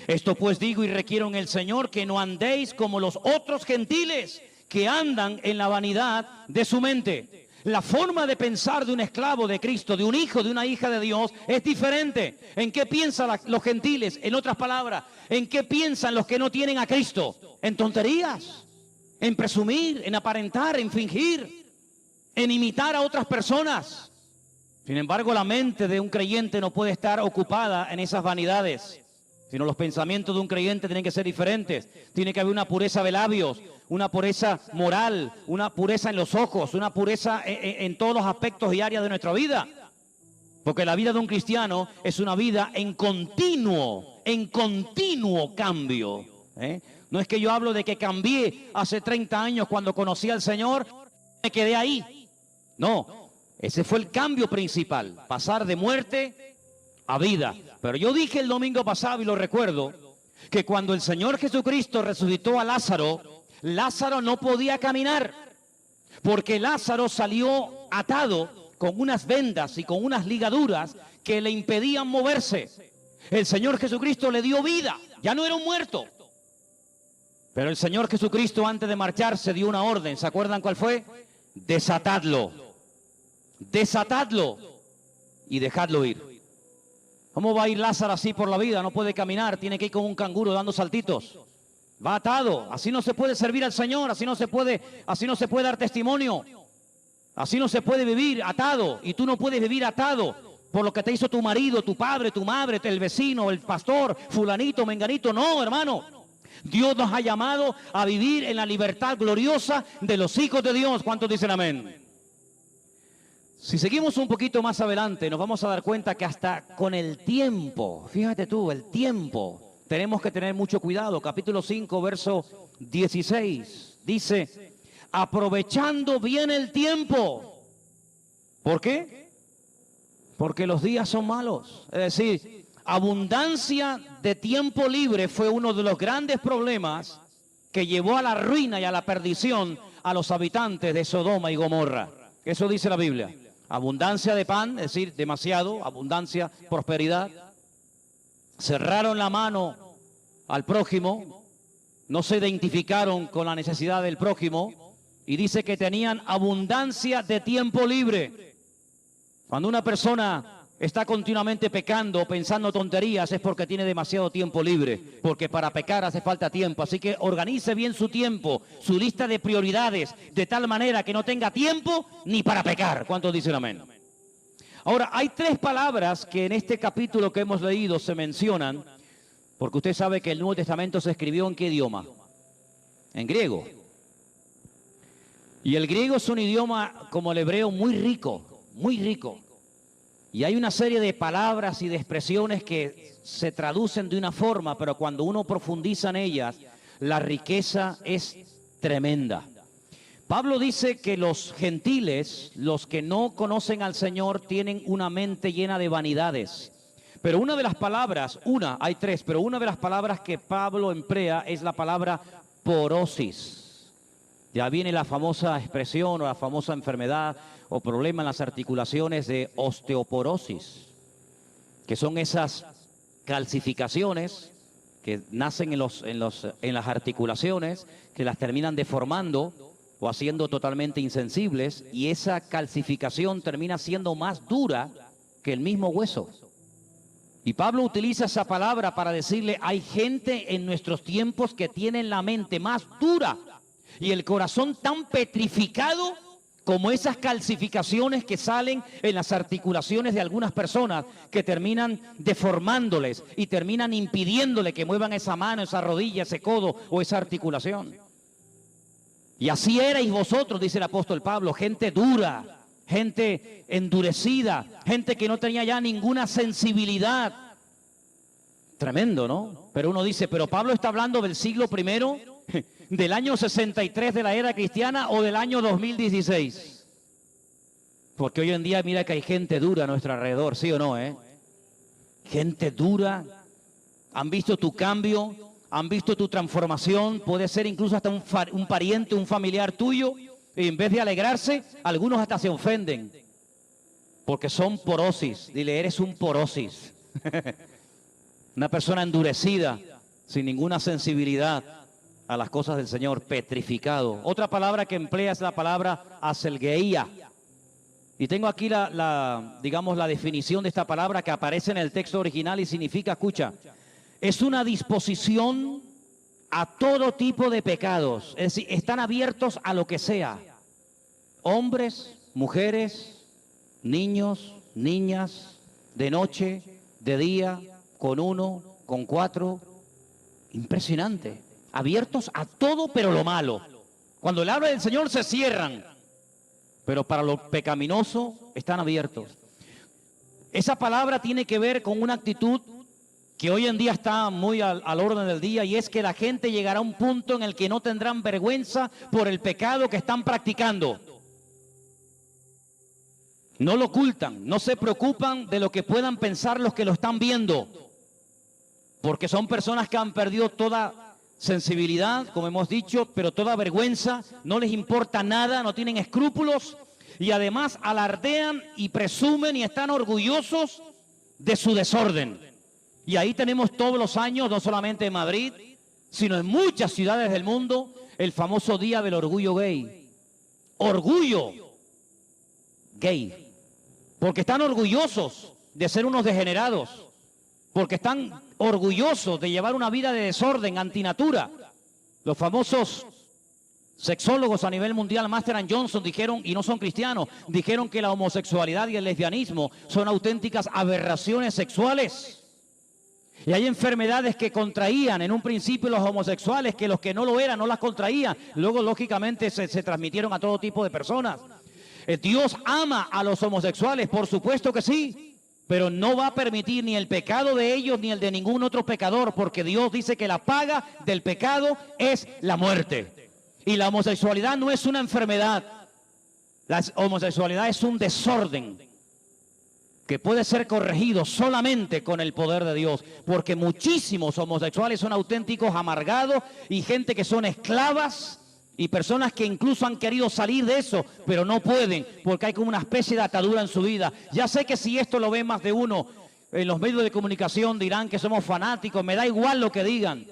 Esto pues digo y requiero en el Señor que no andéis como los otros gentiles que andan en la vanidad de su mente. La forma de pensar de un esclavo de Cristo, de un hijo, de una hija de Dios, es diferente. ¿En qué piensan los gentiles? En otras palabras, ¿en qué piensan los que no tienen a Cristo? En tonterías, en presumir, en aparentar, en fingir, en imitar a otras personas. Sin embargo, la mente de un creyente no puede estar ocupada en esas vanidades, sino los pensamientos de un creyente tienen que ser diferentes. Tiene que haber una pureza de labios, una pureza moral, una pureza en los ojos, una pureza en todos los aspectos y áreas de nuestra vida. Porque la vida de un cristiano es una vida en continuo cambio. No es que yo hablo de que cambié hace 30 años cuando conocí al Señor, me quedé ahí. No. Ese fue el cambio principal, pasar de muerte a vida. Pero yo dije el domingo pasado, y lo recuerdo, que cuando el Señor Jesucristo resucitó a Lázaro, Lázaro no podía caminar, porque Lázaro salió atado con unas vendas y con unas ligaduras que le impedían moverse. El Señor Jesucristo le dio vida, ya no era un muerto. Pero el Señor Jesucristo antes de marcharse dio una orden, ¿se acuerdan cuál fue? Desatadlo y dejadlo ir. ¿Cómo va a ir Lázaro así por la vida? No puede caminar, tiene que ir como un canguro dando saltitos. Va atado. Así no se puede servir al Señor, así no se puede dar testimonio. Así no se puede vivir atado. Y tú no puedes vivir atado por lo que te hizo tu marido, tu padre, tu madre, el vecino, el pastor, fulanito, menganito. No, hermano. Dios nos ha llamado a vivir en la libertad gloriosa de los hijos de Dios. ¿Cuántos dicen amén? Si seguimos un poquito más adelante, nos vamos a dar cuenta que hasta con el tiempo, fíjate tú, el tiempo, tenemos que tener mucho cuidado. Capítulo 5, verso 16, dice, aprovechando bien el tiempo. ¿Por qué? Porque los días son malos. Es decir, abundancia de tiempo libre fue uno de los grandes problemas que llevó a la ruina y a la perdición a los habitantes de Sodoma y Gomorra. Eso dice la Biblia. Abundancia de pan, es decir, demasiado, abundancia, prosperidad. Cerraron la mano al prójimo, no se identificaron con la necesidad del prójimo y dice que tenían abundancia de tiempo libre. Cuando una persona está continuamente pecando, pensando tonterías, es porque tiene demasiado tiempo libre, porque para pecar hace falta tiempo. Así que organice bien su tiempo, su lista de prioridades, de tal manera que no tenga tiempo ni para pecar. ¿Cuántos dicen amén? Ahora, hay tres palabras que en este capítulo que hemos leído se mencionan, porque usted sabe que el Nuevo Testamento se escribió ¿en qué idioma? En griego. Y el griego es un idioma como el hebreo muy rico, muy rico. Y hay una serie de palabras y de expresiones que se traducen de una forma, pero cuando uno profundiza en ellas, la riqueza es tremenda. Pablo dice que los gentiles, los que no conocen al Señor, tienen una mente llena de vanidades. Pero una de las palabras, hay tres, pero una de las palabras que Pablo emplea es la palabra porosis. Ya viene la famosa expresión o la famosa enfermedad o problema en las articulaciones de osteoporosis, que son esas calcificaciones que nacen en las articulaciones, que las terminan deformando o haciendo totalmente insensibles, y esa calcificación termina siendo más dura que el mismo hueso. Y Pablo utiliza esa palabra para decirle, hay gente en nuestros tiempos que tienen la mente más dura y el corazón tan petrificado como esas calcificaciones que salen en las articulaciones de algunas personas, que terminan deformándoles y terminan impidiéndole que muevan esa mano, esa rodilla, ese codo o esa articulación. Y así erais vosotros, dice el apóstol Pablo, gente dura, gente endurecida, gente que no tenía ya ninguna sensibilidad. Tremendo, ¿no? Pero uno dice, pero Pablo está hablando del siglo I, del año 63 de la era cristiana o del año 2016. Porque hoy en día mira que hay gente dura a nuestro alrededor, ¿sí o no? Gente dura. Han visto tu cambio, han visto tu transformación, puede ser incluso hasta un pariente, un familiar tuyo, y en vez de alegrarse, algunos hasta se ofenden. Porque son porosis. Dile, eres un porosis. Una persona endurecida, sin ninguna sensibilidad a las cosas del Señor, petrificado. Otra palabra que emplea es la palabra aselgeía. Y tengo aquí digamos, la definición de esta palabra que aparece en el texto original y significa, escucha, es una disposición a todo tipo de pecados. Es decir, están abiertos a lo que sea. Hombres, mujeres, niños, niñas, de noche, de día, con uno, con cuatro. Impresionante. Abiertos a todo, pero lo malo. Cuando le habla del Señor se cierran, pero para lo pecaminoso están abiertos. Esa palabra tiene que ver con una actitud que hoy en día está muy al orden del día, y es que la gente llegará a un punto en el que no tendrán vergüenza por el pecado que están practicando. No lo ocultan, no se preocupan de lo que puedan pensar los que lo están viendo, porque son personas que han perdido toda sensibilidad, como hemos dicho, pero toda vergüenza, no les importa nada, no tienen escrúpulos y además alardean y presumen y están orgullosos de su desorden. Y ahí tenemos todos los años, no solamente en Madrid, sino en muchas ciudades del mundo, el famoso Día del Orgullo Gay. Orgullo gay, porque están orgullosos de ser unos degenerados, porque están orgullosos de llevar una vida de desorden, antinatura. Los famosos sexólogos a nivel mundial, Master and Johnson, dijeron, y no son cristianos, dijeron que la homosexualidad y el lesbianismo son auténticas aberraciones sexuales. Y hay enfermedades que contraían en un principio los homosexuales, que los que no lo eran no las contraían. Luego, lógicamente, se transmitieron a todo tipo de personas. Dios ama a los homosexuales, por supuesto que sí, pero no va a permitir ni el pecado de ellos ni el de ningún otro pecador, porque Dios dice que la paga del pecado es la muerte. Y la homosexualidad no es una enfermedad, la homosexualidad es un desorden que puede ser corregido solamente con el poder de Dios, porque muchísimos homosexuales son auténticos amargados y gente que son esclavas y personas que incluso han querido salir de eso, pero no pueden, porque hay como una especie de atadura en su vida. Ya sé que si esto lo ve más de uno, en los medios de comunicación dirán que somos fanáticos, me da igual lo que digan.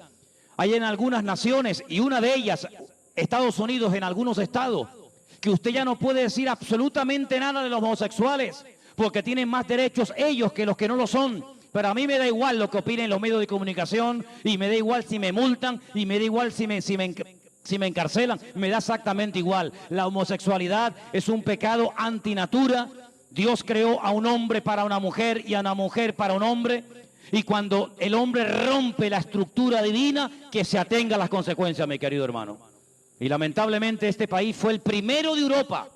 Hay en algunas naciones, y una de ellas, Estados Unidos, en algunos estados, que usted ya no puede decir absolutamente nada de los homosexuales, porque tienen más derechos ellos que los que no lo son. Pero a mí me da igual lo que opinen los medios de comunicación, y me da igual si me multan, y me da igual si me encarcelan, me da exactamente igual. La homosexualidad es un pecado antinatura. Dios creó a un hombre para una mujer y a una mujer para un hombre. Y cuando el hombre rompe la estructura divina, que se atenga a las consecuencias, mi querido hermano. Y lamentablemente este país fue el primero de Europa.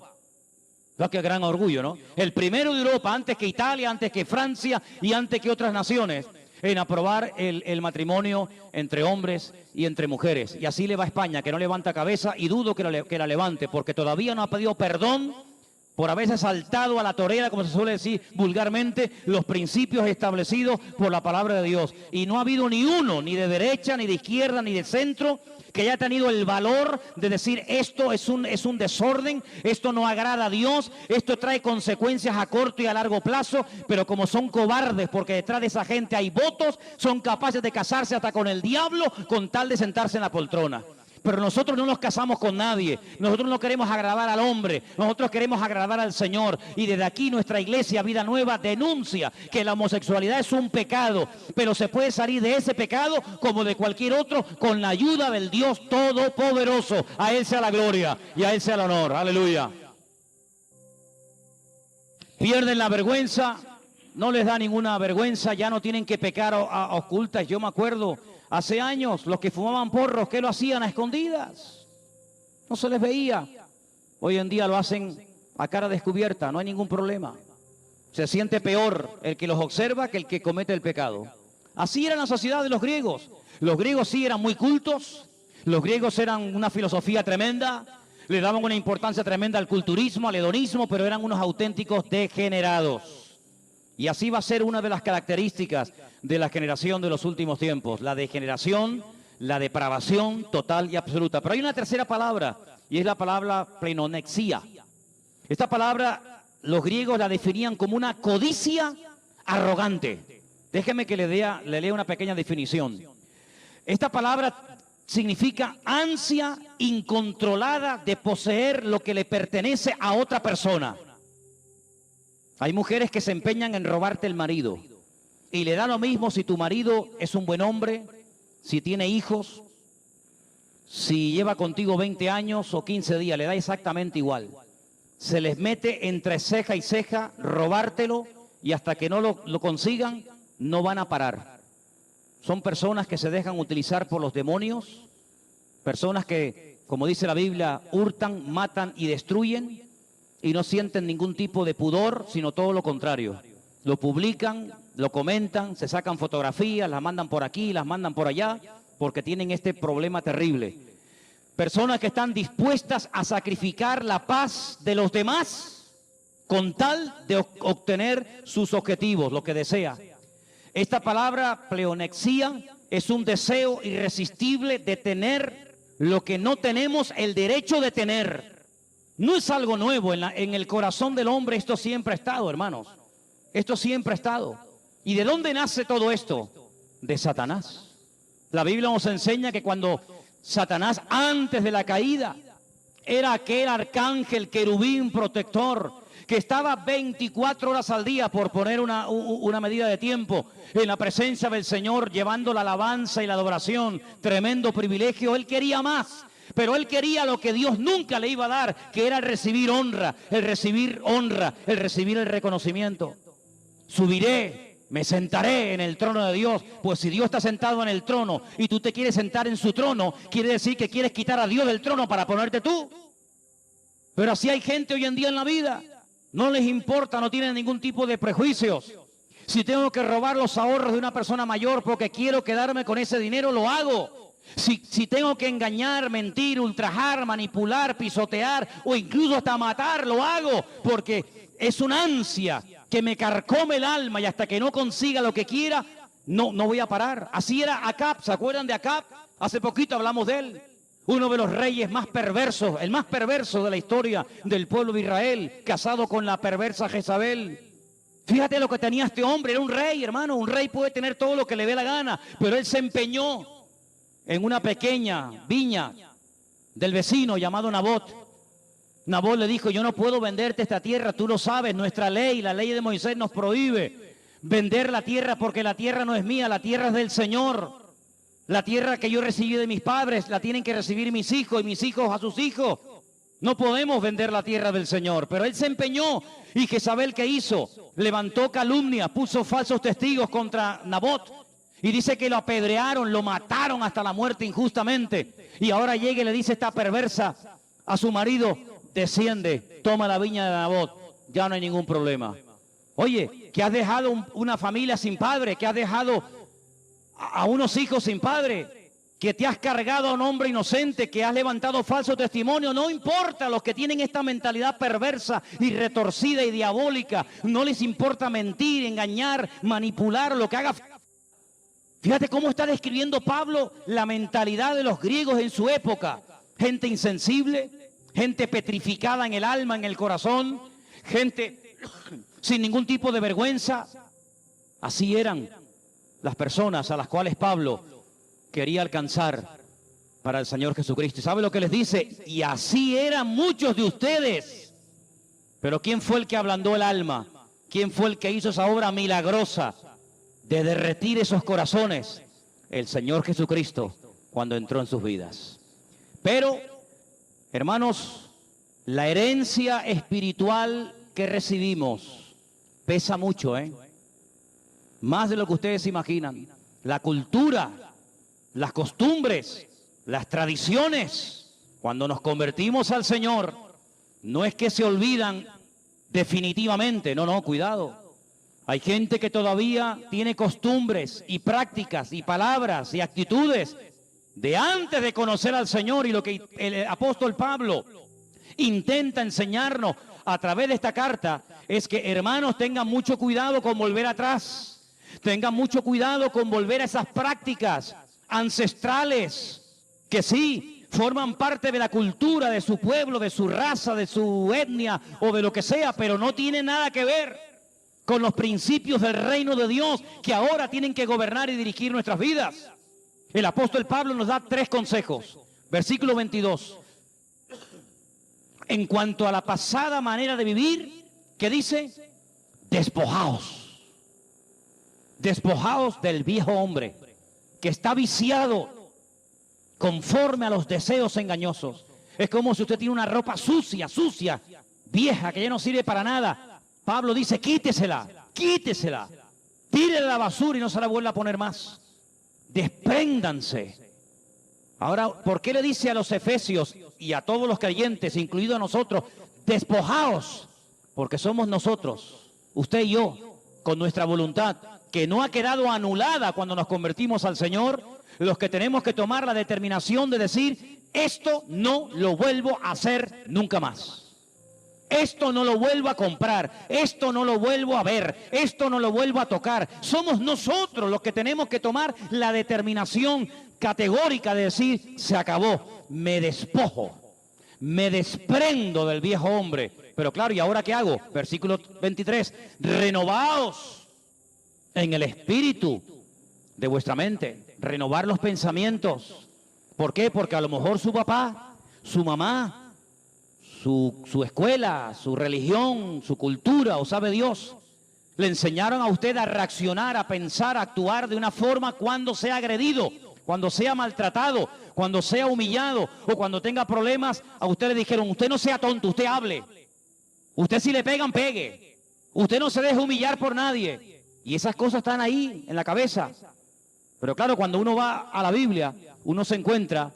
Qué gran orgullo, ¿no? El primero de Europa, antes que Italia, antes que Francia y antes que otras naciones, en aprobar el matrimonio entre hombres y entre mujeres. Y así le va a España, que no levanta cabeza, y dudo que la levante, porque todavía no ha pedido perdón por haberse saltado a la torera, como se suele decir vulgarmente, los principios establecidos por la palabra de Dios. Y no ha habido ni uno, ni de derecha, ni de izquierda, ni de centro, que haya tenido el valor de decir esto es un desorden, esto no agrada a Dios, esto trae consecuencias a corto y a largo plazo, pero como son cobardes, porque detrás de esa gente hay votos, son capaces de casarse hasta con el diablo con tal de sentarse en la poltrona. Pero nosotros no nos casamos con nadie, nosotros no queremos agradar al hombre, nosotros queremos agradar al Señor. Y desde aquí nuestra iglesia Vida Nueva denuncia que la homosexualidad es un pecado, pero se puede salir de ese pecado como de cualquier otro con la ayuda del Dios Todopoderoso. A Él sea la gloria y a Él sea el honor. Aleluya. Pierden la vergüenza, no les da ninguna vergüenza, ya no tienen que pecar a ocultas. Yo me acuerdo, hace años, los que fumaban porros, ¿qué lo hacían a escondidas? No se les veía. Hoy en día lo hacen a cara descubierta, no hay ningún problema. Se siente peor el que los observa que el que comete el pecado. Así era la sociedad de los griegos. Los griegos sí eran muy cultos, los griegos eran una filosofía tremenda, le daban una importancia tremenda al culturismo, al hedonismo, pero eran unos auténticos degenerados. Y así va a ser una de las características de la generación de los últimos tiempos, la degeneración, la depravación total y absoluta. Pero hay una tercera palabra, y es la palabra plenonexia. Esta palabra los griegos la definían como una codicia arrogante. Déjeme que le lea una pequeña definición. Esta palabra significa ansia incontrolada de poseer lo que le pertenece a otra persona. Hay mujeres que se empeñan en robarte el marido y le da lo mismo si tu marido es un buen hombre, si tiene hijos, si lleva contigo 20 años o 15 días, le da exactamente igual. Se les mete entre ceja y ceja robártelo y hasta que no lo consigan no van a parar. Son personas que se dejan utilizar por los demonios, personas que, como dice la Biblia, hurtan, matan y destruyen. Y no sienten ningún tipo de pudor, sino todo lo contrario. Lo publican, lo comentan, se sacan fotografías, las mandan por aquí, las mandan por allá, porque tienen este problema terrible. Personas que están dispuestas a sacrificar la paz de los demás con tal de obtener sus objetivos, lo que desea. Esta palabra, pleonexia, es un deseo irresistible de tener lo que no tenemos el derecho de tener. No es algo nuevo, en el corazón del hombre esto siempre ha estado, hermanos. Esto siempre ha estado. ¿Y de dónde nace todo esto? De Satanás. La Biblia nos enseña que cuando Satanás, antes de la caída, era aquel arcángel querubín protector que estaba 24 horas al día, por poner una medida de tiempo, en la presencia del Señor, llevando la alabanza y la adoración. Tremendo privilegio. Él quería más, pero él quería lo que Dios nunca le iba a dar, que era el recibir honra, el recibir el reconocimiento. Subiré, me sentaré en el trono de Dios. Pues si Dios está sentado en el trono y tú te quieres sentar en su trono, quiere decir que quieres quitar a Dios del trono para ponerte tú. Pero así hay gente hoy en día en la vida. No les importa, no tienen ningún tipo de prejuicios. Si tengo que robar los ahorros de una persona mayor porque quiero quedarme con ese dinero, lo hago. Si tengo que engañar, mentir, ultrajar, manipular, pisotear o incluso hasta matar, lo hago, porque es una ansia que me carcome el alma, y hasta que no consiga lo que quiera, no voy a parar. Así era Acab. ¿Se acuerdan de Acab? Hace poquito hablamos de él. Uno de los reyes más perversos, el más perverso de la historia del pueblo de Israel, casado con la perversa Jezabel. Fíjate lo que tenía este hombre, era un rey, hermano. Un rey puede tener todo lo que le dé la gana, pero él se empeñó en una pequeña viña del vecino llamado Nabot. Nabot le dijo: yo no puedo venderte esta tierra, tú lo sabes, nuestra ley, la ley de Moisés nos prohíbe vender la tierra, porque la tierra no es mía, la tierra es del Señor. La tierra que yo recibí de mis padres la tienen que recibir mis hijos y mis hijos a sus hijos. No podemos vender la tierra del Señor. Pero él se empeñó, y Jezabel, ¿qué hizo? Levantó calumnia, puso falsos testigos contra Nabot, y dice que lo apedrearon, lo mataron hasta la muerte injustamente. Y ahora llega y le dice esta perversa a su marido: desciende, toma la viña de Nabot, ya no hay ningún problema. Oye, que has dejado una familia sin padre, que has dejado a unos hijos sin padre, que te has cargado a un hombre inocente, que has levantado falso testimonio. No importa, los que tienen esta mentalidad perversa y retorcida y diabólica, no les importa mentir, engañar, manipular, lo que haga. Fíjate cómo está describiendo Pablo la mentalidad de los griegos en su época. Gente insensible, gente petrificada en el alma, en el corazón, gente sin ningún tipo de vergüenza. Así eran las personas a las cuales Pablo quería alcanzar para el Señor Jesucristo. ¿Y sabe lo que les dice? Y así eran muchos de ustedes. Pero ¿quién fue el que ablandó el alma? ¿Quién fue el que hizo esa obra milagrosa de derretir esos corazones? El Señor Jesucristo, cuando entró en sus vidas. Pero, hermanos, la herencia espiritual que recibimos pesa mucho, más de lo que ustedes imaginan. La cultura, las costumbres, las tradiciones, cuando nos convertimos al Señor, no es que se olvidan definitivamente, no, cuidado. Hay gente que todavía tiene costumbres y prácticas y palabras y actitudes de antes de conocer al Señor, y lo que el apóstol Pablo intenta enseñarnos a través de esta carta es que, hermanos, tengan mucho cuidado con volver atrás. Tengan mucho cuidado con volver a esas prácticas ancestrales que sí forman parte de la cultura de su pueblo, de su raza, de su etnia o de lo que sea, pero no tienen nada que ver con los principios del reino de Dios que ahora tienen que gobernar y dirigir nuestras vidas. El apóstol Pablo nos da 3 consejos. Versículo 22. En cuanto a la pasada manera de vivir, ¿qué dice? Despojaos. Despojaos del viejo hombre que está viciado conforme a los deseos engañosos. Es como si usted tiene una ropa sucia, vieja, que ya no sirve para nada. Pablo dice: quítesela, tírela a la basura y no se la vuelva a poner más. Despréndanse. Ahora, ¿por qué le dice a los efesios y a todos los creyentes, incluido a nosotros, despojaos? Porque somos nosotros, usted y yo, con nuestra voluntad, que no ha quedado anulada cuando nos convertimos al Señor, los que tenemos que tomar la determinación de decir: esto no lo vuelvo a hacer nunca más. Esto no lo vuelvo a comprar, esto no lo vuelvo a ver, esto no lo vuelvo a tocar. Somos nosotros los que tenemos que tomar la determinación categórica de decir: se acabó, me despojo, me desprendo del viejo hombre. Pero claro, ¿y ahora qué hago? Versículo 23, renovaos en el espíritu de vuestra mente, renovar los pensamientos. ¿Por qué? Porque a lo mejor su papá, su mamá, su escuela, su religión, su cultura, o sabe Dios, le enseñaron a usted a reaccionar, a pensar, a actuar de una forma cuando sea agredido, cuando sea maltratado, cuando sea humillado o cuando tenga problemas. A usted le dijeron: usted no sea tonto, usted hable. Usted, si le pegan, pegue. Usted no se deje humillar por nadie. Y esas cosas están ahí en la cabeza. Pero claro, cuando uno va a la Biblia, uno se encuentra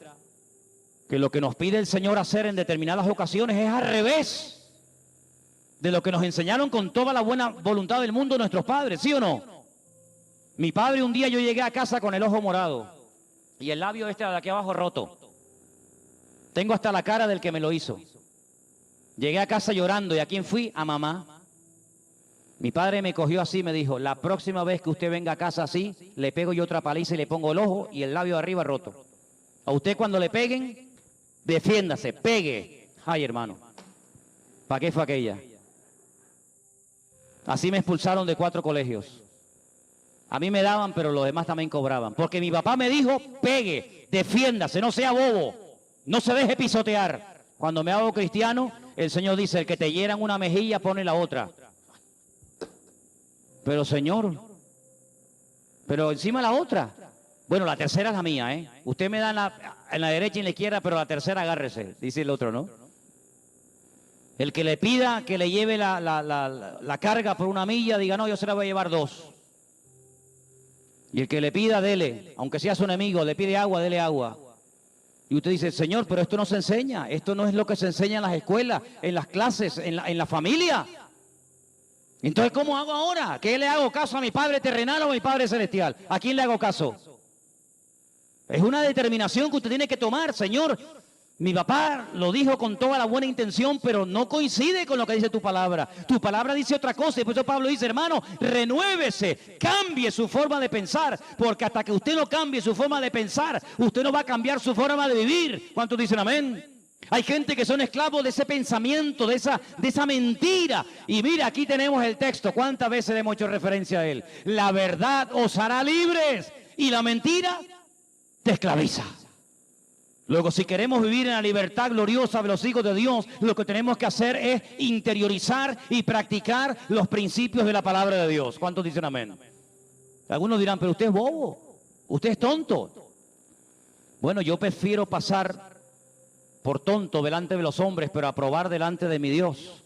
que lo que nos pide el Señor hacer en determinadas ocasiones es al revés de lo que nos enseñaron con toda la buena voluntad del mundo nuestros padres, ¿sí o no? Mi padre, un día yo llegué a casa con el ojo morado y el labio este de aquí abajo roto. Tengo hasta la cara del que me lo hizo. Llegué a casa llorando. ¿Y a quién fui? A mamá. Mi padre me cogió así y me dijo: la próxima vez que usted venga a casa así, le pego yo otra paliza y le pongo el ojo y el labio de arriba roto. A usted, cuando le peguen, defiéndase, pegue. Ay, hermano, ¿para qué fue aquella? Así me expulsaron de 4 colegios. A mí me daban, pero los demás también cobraban. Porque mi papá me dijo: pegue, defiéndase, no sea bobo, no se deje pisotear. Cuando me hago cristiano, el Señor dice: el que te hieran una mejilla, pone la otra. Pero Señor, pero encima la otra. Bueno, la tercera es la mía, ¿eh? Usted me da en la derecha y en la izquierda, pero la tercera agárrese, dice el otro, ¿no? El que le pida que le lleve la carga por 1 milla, diga: no, yo se la voy a llevar 2. Y el que le pida, dele, aunque sea su enemigo, le pide agua, dele agua. Y usted dice: Señor, pero esto no se enseña, esto no es lo que se enseña en las escuelas, en las clases, en la familia. Entonces, ¿cómo hago ahora? ¿Qué le hago caso a mi Padre terrenal o a mi Padre celestial? ¿A quién le hago caso? Es una determinación que usted tiene que tomar. Señor, mi papá lo dijo con toda la buena intención, pero no coincide con lo que dice tu palabra. Tu palabra dice otra cosa, y por eso Pablo dice: hermano, renuévese, cambie su forma de pensar, porque hasta que usted no cambie su forma de pensar, usted no va a cambiar su forma de vivir. ¿Cuántos dicen amén? Hay gente que son esclavos de ese pensamiento, de esa mentira. Y mira, aquí tenemos el texto. ¿Cuántas veces le hemos hecho referencia a él? La verdad os hará libres y la mentira te esclaviza. Luego, si queremos vivir en la libertad gloriosa de los hijos de Dios, lo que tenemos que hacer es interiorizar y practicar los principios de la palabra de Dios. ¿Cuántos dicen amén? Algunos dirán: pero usted es bobo, usted es tonto. Bueno, yo prefiero pasar por tonto delante de los hombres, pero aprobar delante de mi Dios,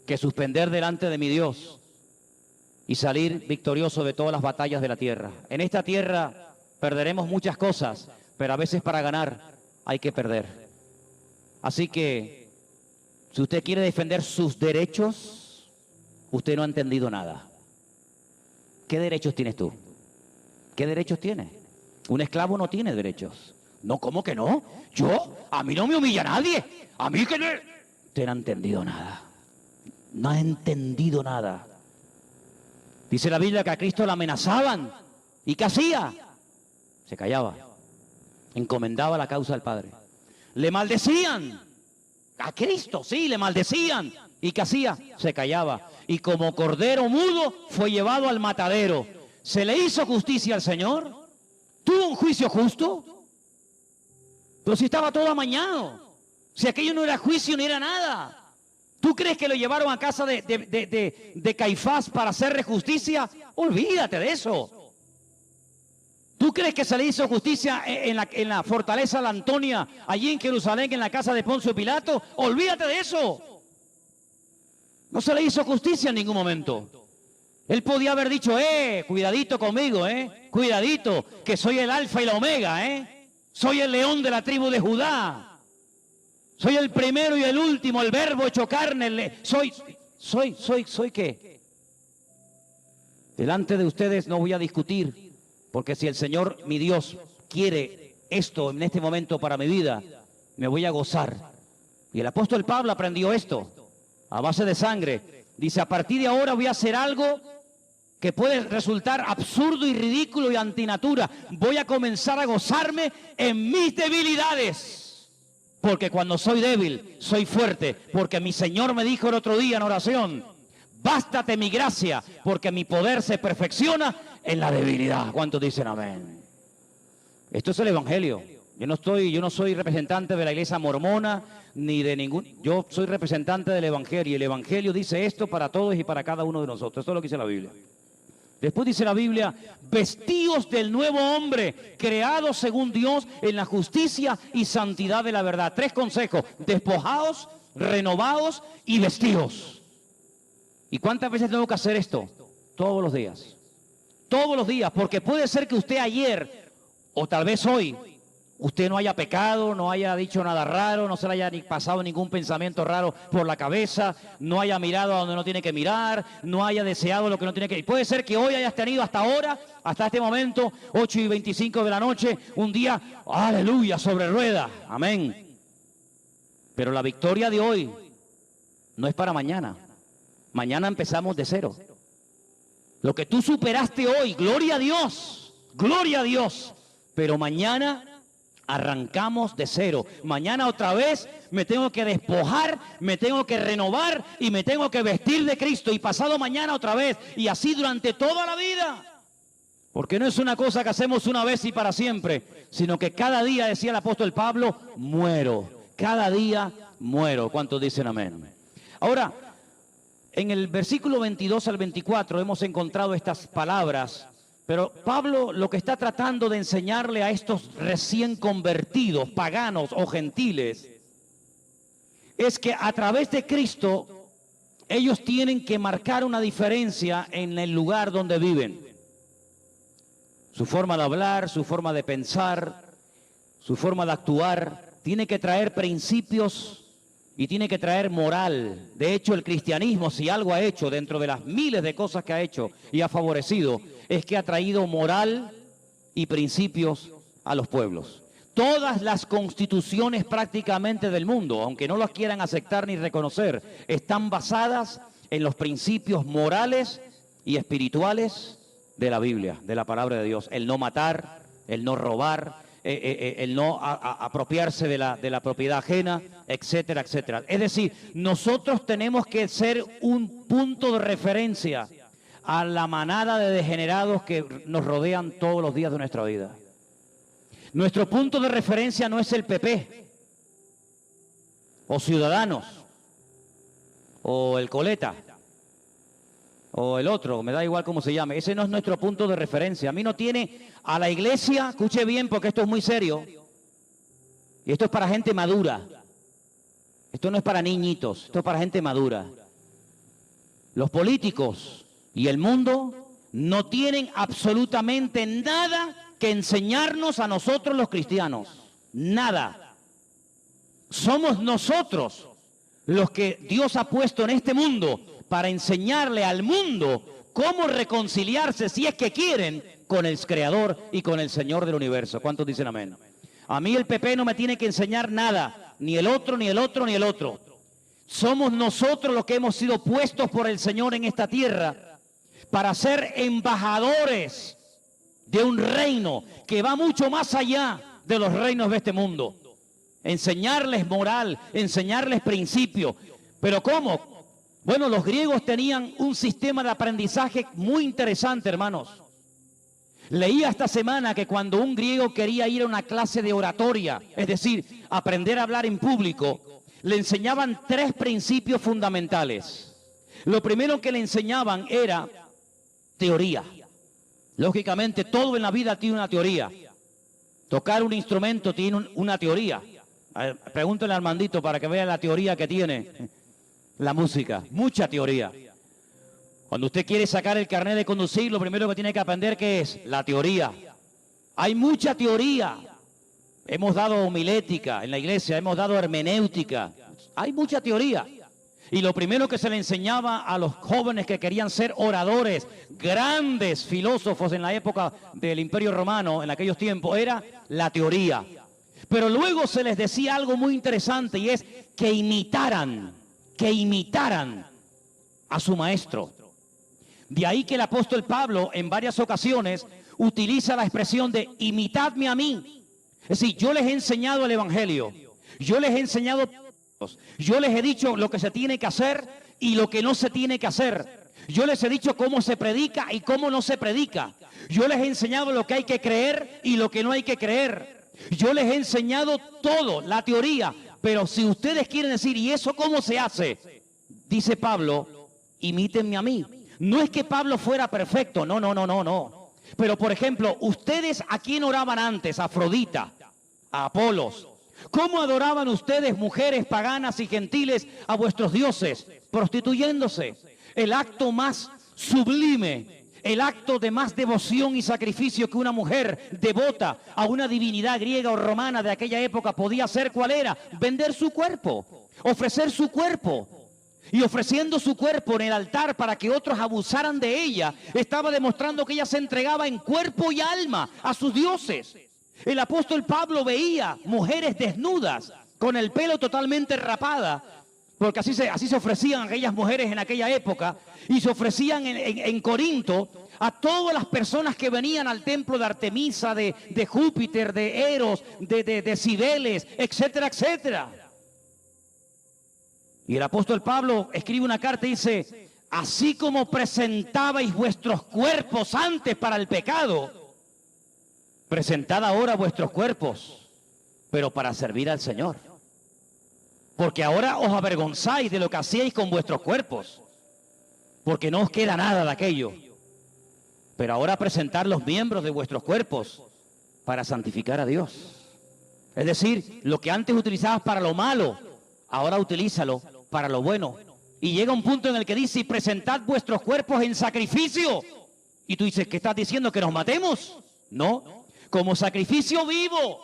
que suspender delante de mi Dios y salir victorioso de todas las batallas de la tierra. En esta tierra perderemos muchas cosas, pero a veces para ganar hay que perder. Así que, si usted quiere defender sus derechos, usted no ha entendido nada. ¿Qué derechos tienes tú? ¿Qué derechos tienes? Un esclavo no tiene derechos. No, ¿cómo que no? A mí no me humilla nadie. A mí que no. Usted no ha entendido nada. No ha entendido nada. Dice la Biblia que a Cristo le amenazaban. ¿Y qué hacía? Se callaba. Encomendaba la causa al Padre. Le maldecían. A Cristo, sí, le maldecían. ¿Y qué hacía? Se callaba. Y como cordero mudo fue llevado al matadero. ¿Se le hizo justicia al Señor? ¿Tuvo un juicio justo? Pero si estaba todo amañado, si aquello no era juicio ni era nada. ¿Tú crees que lo llevaron a casa de Caifás para hacerle justicia? Olvídate de eso. ¿Tú crees que se le hizo justicia en la fortaleza de la Antonia, allí en Jerusalén, en la casa de Poncio Pilato? Olvídate de eso. No se le hizo justicia en ningún momento. Él podía haber dicho: cuidadito conmigo, cuidadito, que soy el alfa y la omega, soy el león de la tribu de Judá. Soy el primero y el último, el verbo hecho carne. ¿Soy qué? Delante de ustedes no voy a discutir, porque si el Señor, mi Dios, quiere esto en este momento para mi vida, me voy a gozar. Y el apóstol Pablo aprendió esto a base de sangre. Dice: a partir de ahora voy a hacer algo que puede resultar absurdo y ridículo y antinatura. Voy a comenzar a gozarme en mis debilidades, porque cuando soy débil, soy fuerte, porque mi Señor me dijo el otro día en oración: bástate mi gracia, porque mi poder se perfecciona en la debilidad. ¿Cuántos dicen amén? Esto es el Evangelio. Yo no soy representante de la iglesia mormona, ni de ningún... Yo soy representante del Evangelio, y el Evangelio dice esto para todos y para cada uno de nosotros. Esto es lo que dice la Biblia. Después dice la Biblia, vestíos del nuevo hombre, creados según Dios en la justicia y santidad de la verdad. 3 consejos: despojaos, renovaos y vestíos. ¿Y cuántas veces tengo que hacer esto? Todos los días. Todos los días, porque puede ser que usted ayer, o tal vez hoy, usted no haya pecado, no haya dicho nada raro, no se le haya ni pasado ningún pensamiento raro por la cabeza, no haya mirado a donde no tiene que mirar, no haya deseado lo que no tiene que... Puede ser que hoy hayas tenido hasta ahora, hasta este momento, 8:25 de la noche, un día, aleluya, sobre ruedas, amén. Pero la victoria de hoy no es para mañana. Mañana empezamos de cero. Lo que tú superaste hoy, gloria a Dios, gloria a Dios. Pero mañana arrancamos de cero. Mañana otra vez me tengo que despojar, me tengo que renovar y me tengo que vestir de Cristo. Y pasado mañana otra vez. Y así durante toda la vida. Porque no es una cosa que hacemos una vez y para siempre, sino que cada día, decía el apóstol Pablo, muero. Cada día muero. ¿Cuántos dicen amén? Ahora, en el versículo 22 al 24 hemos encontrado estas palabras. Pero Pablo lo que está tratando de enseñarle a estos recién convertidos, paganos o gentiles, es que a través de Cristo ellos tienen que marcar una diferencia en el lugar donde viven. Su forma de hablar, su forma de pensar, su forma de actuar, tiene que traer principios y tiene que traer moral. De hecho, el cristianismo, si algo ha hecho dentro de las miles de cosas que ha hecho y ha favorecido, es que ha traído moral y principios a los pueblos. Todas las constituciones prácticamente del mundo, aunque no las quieran aceptar ni reconocer, están basadas en los principios morales y espirituales de la Biblia, de la palabra de Dios. El no matar, el no robar, el no apropiarse de la propiedad ajena, etcétera, etcétera. Es decir, nosotros tenemos que ser un punto de referencia a la manada de degenerados que nos rodean todos los días de nuestra vida. Nuestro punto de referencia no es el PP, o Ciudadanos, o el Coleta, o el otro, me da igual cómo se llame. Ese no es nuestro punto de referencia. A mí no tiene a la iglesia, escuche bien porque esto es muy serio, y esto es para gente madura. Esto no es para niñitos, esto es para gente madura. Los políticos y el mundo no tienen absolutamente nada que enseñarnos a nosotros los cristianos. Nada. Somos nosotros los que Dios ha puesto en este mundo para enseñarle al mundo cómo reconciliarse, si es que quieren, con el Creador y con el Señor del universo. ¿Cuántos dicen amén? A mí el PP no me tiene que enseñar nada, ni el otro, ni el otro, ni el otro. Somos nosotros los que hemos sido puestos por el Señor en esta tierra para ser embajadores de un reino que va mucho más allá de los reinos de este mundo. Enseñarles moral, enseñarles principio. ¿Pero cómo? Bueno, los griegos tenían un sistema de aprendizaje muy interesante, hermanos. Leía esta semana que cuando un griego quería ir a una clase de oratoria, es decir, aprender a hablar en público, le enseñaban 3 principios fundamentales. Lo primero que le enseñaban era teoría. Lógicamente, todo en la vida tiene una teoría. Tocar un instrumento tiene una teoría. Pregúntale al Armandito para que vea la teoría que tiene la música. Mucha teoría. Cuando usted quiere sacar el carnet de conducir, lo primero que tiene que aprender, ¿qué es? La teoría. Hay mucha teoría. Hemos dado homilética en la iglesia, hemos dado hermenéutica. Hay mucha teoría. Y lo primero que se le enseñaba a los jóvenes que querían ser oradores, grandes filósofos en la época del Imperio Romano, en aquellos tiempos, era la teoría. Pero luego se les decía algo muy interesante, y es que imitaran a su maestro. De ahí que el apóstol Pablo en varias ocasiones utiliza la expresión de imitadme a mí. Es decir, yo les he enseñado el evangelio, yo les he enseñado, yo les he dicho lo que se tiene que hacer y lo que no se tiene que hacer. Yo les he dicho cómo se predica y cómo no se predica. Yo les he enseñado lo que hay que creer y lo que no hay que creer. Yo les he enseñado todo, la teoría, pero si ustedes quieren decir, ¿y eso cómo se hace? Dice Pablo, imítenme a mí. No es que Pablo fuera perfecto, no. Pero, por ejemplo, ustedes, ¿a quién oraban antes? A Afrodita, a Apolos. ¿Cómo adoraban ustedes, mujeres paganas y gentiles, a vuestros dioses? Prostituyéndose. El acto más sublime, el acto de más devoción y sacrificio que una mujer devota a una divinidad griega o romana de aquella época podía hacer, ¿cuál era? Vender su cuerpo, ofrecer su cuerpo. Y ofreciendo su cuerpo en el altar para que otros abusaran de ella, estaba demostrando que ella se entregaba en cuerpo y alma a sus dioses. El apóstol Pablo veía mujeres desnudas, con el pelo totalmente rapada, porque así se ofrecían aquellas mujeres en aquella época, y se ofrecían en Corinto a todas las personas que venían al templo de Artemisa, de Júpiter, de Eros, de Cibeles, etcétera, etcétera. Y el apóstol Pablo escribe una carta y dice, así como presentabais vuestros cuerpos antes para el pecado, presentad ahora vuestros cuerpos, pero para servir al Señor. Porque ahora os avergonzáis de lo que hacíais con vuestros cuerpos, porque no os queda nada de aquello. Pero ahora presentad los miembros de vuestros cuerpos para santificar a Dios. Es decir, lo que antes utilizabas para lo malo, ahora utilízalo para lo bueno. Y llega un punto en el que dice, presentad vuestros cuerpos en sacrificio. Y tú dices, ¿qué estás diciendo? ¿Que nos matemos? No, como sacrificio vivo,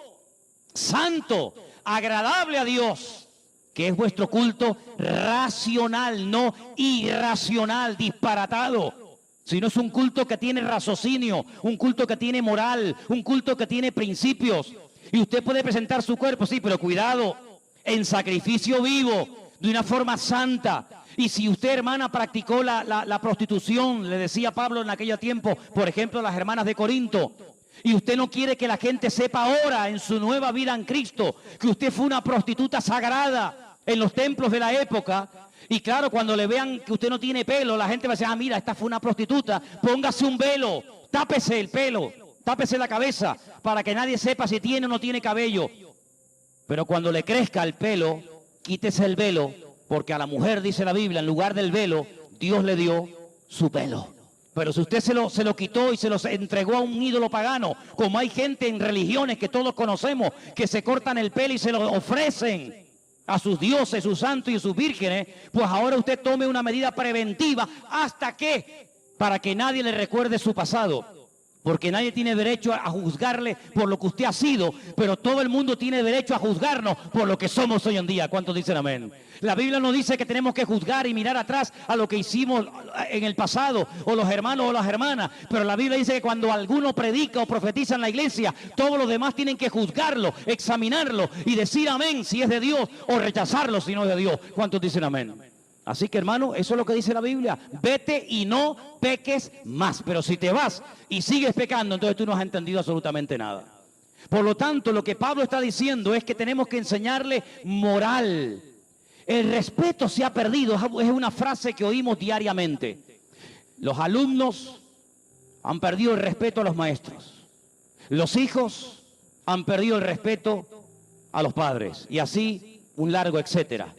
santo, agradable a Dios, que es vuestro culto racional, no irracional, disparatado. Sino es un culto que tiene raciocinio, un culto que tiene moral, un culto que tiene principios. Y usted puede presentar su cuerpo, sí, pero cuidado, en sacrificio vivo, de una forma santa. Y si usted, hermana, practicó la prostitución, le decía Pablo en aquel tiempo, por ejemplo, a las hermanas de Corinto, y usted no quiere que la gente sepa ahora, en su nueva vida en Cristo, que usted fue una prostituta sagrada en los templos de la época, y claro, cuando le vean que usted no tiene pelo, la gente va a decir, ah, mira, esta fue una prostituta, póngase un velo, tápese el pelo, tápese la cabeza, para que nadie sepa si tiene o no tiene cabello. Pero cuando le crezca el pelo, quítese el velo, porque a la mujer, dice la Biblia, en lugar del velo, Dios le dio su pelo. Pero si usted se lo quitó y se lo entregó a un ídolo pagano, como hay gente en religiones que todos conocemos, que se cortan el pelo y se lo ofrecen a sus dioses, sus santos y sus vírgenes, pues ahora usted tome una medida preventiva. ¿Hasta qué? Para que nadie le recuerde su pasado. Porque nadie tiene derecho a juzgarle por lo que usted ha sido, pero todo el mundo tiene derecho a juzgarnos por lo que somos hoy en día. ¿Cuántos dicen amén? La Biblia nos dice que tenemos que juzgar y mirar atrás a lo que hicimos en el pasado, o los hermanos o las hermanas, pero la Biblia dice que cuando alguno predica o profetiza en la iglesia, todos los demás tienen que juzgarlo, examinarlo y decir amén si es de Dios, o rechazarlo si no es de Dios. ¿Cuántos dicen amén? Así que, hermano, eso es lo que dice la Biblia. Vete y no peques más. Pero si te vas y sigues pecando, entonces tú no has entendido absolutamente nada. Por lo tanto, lo que Pablo está diciendo es que tenemos que enseñarle moral. El respeto se ha perdido. Es una frase que oímos diariamente. Los alumnos han perdido el respeto a los maestros. Los hijos han perdido el respeto a los padres. Y así, un largo etcétera.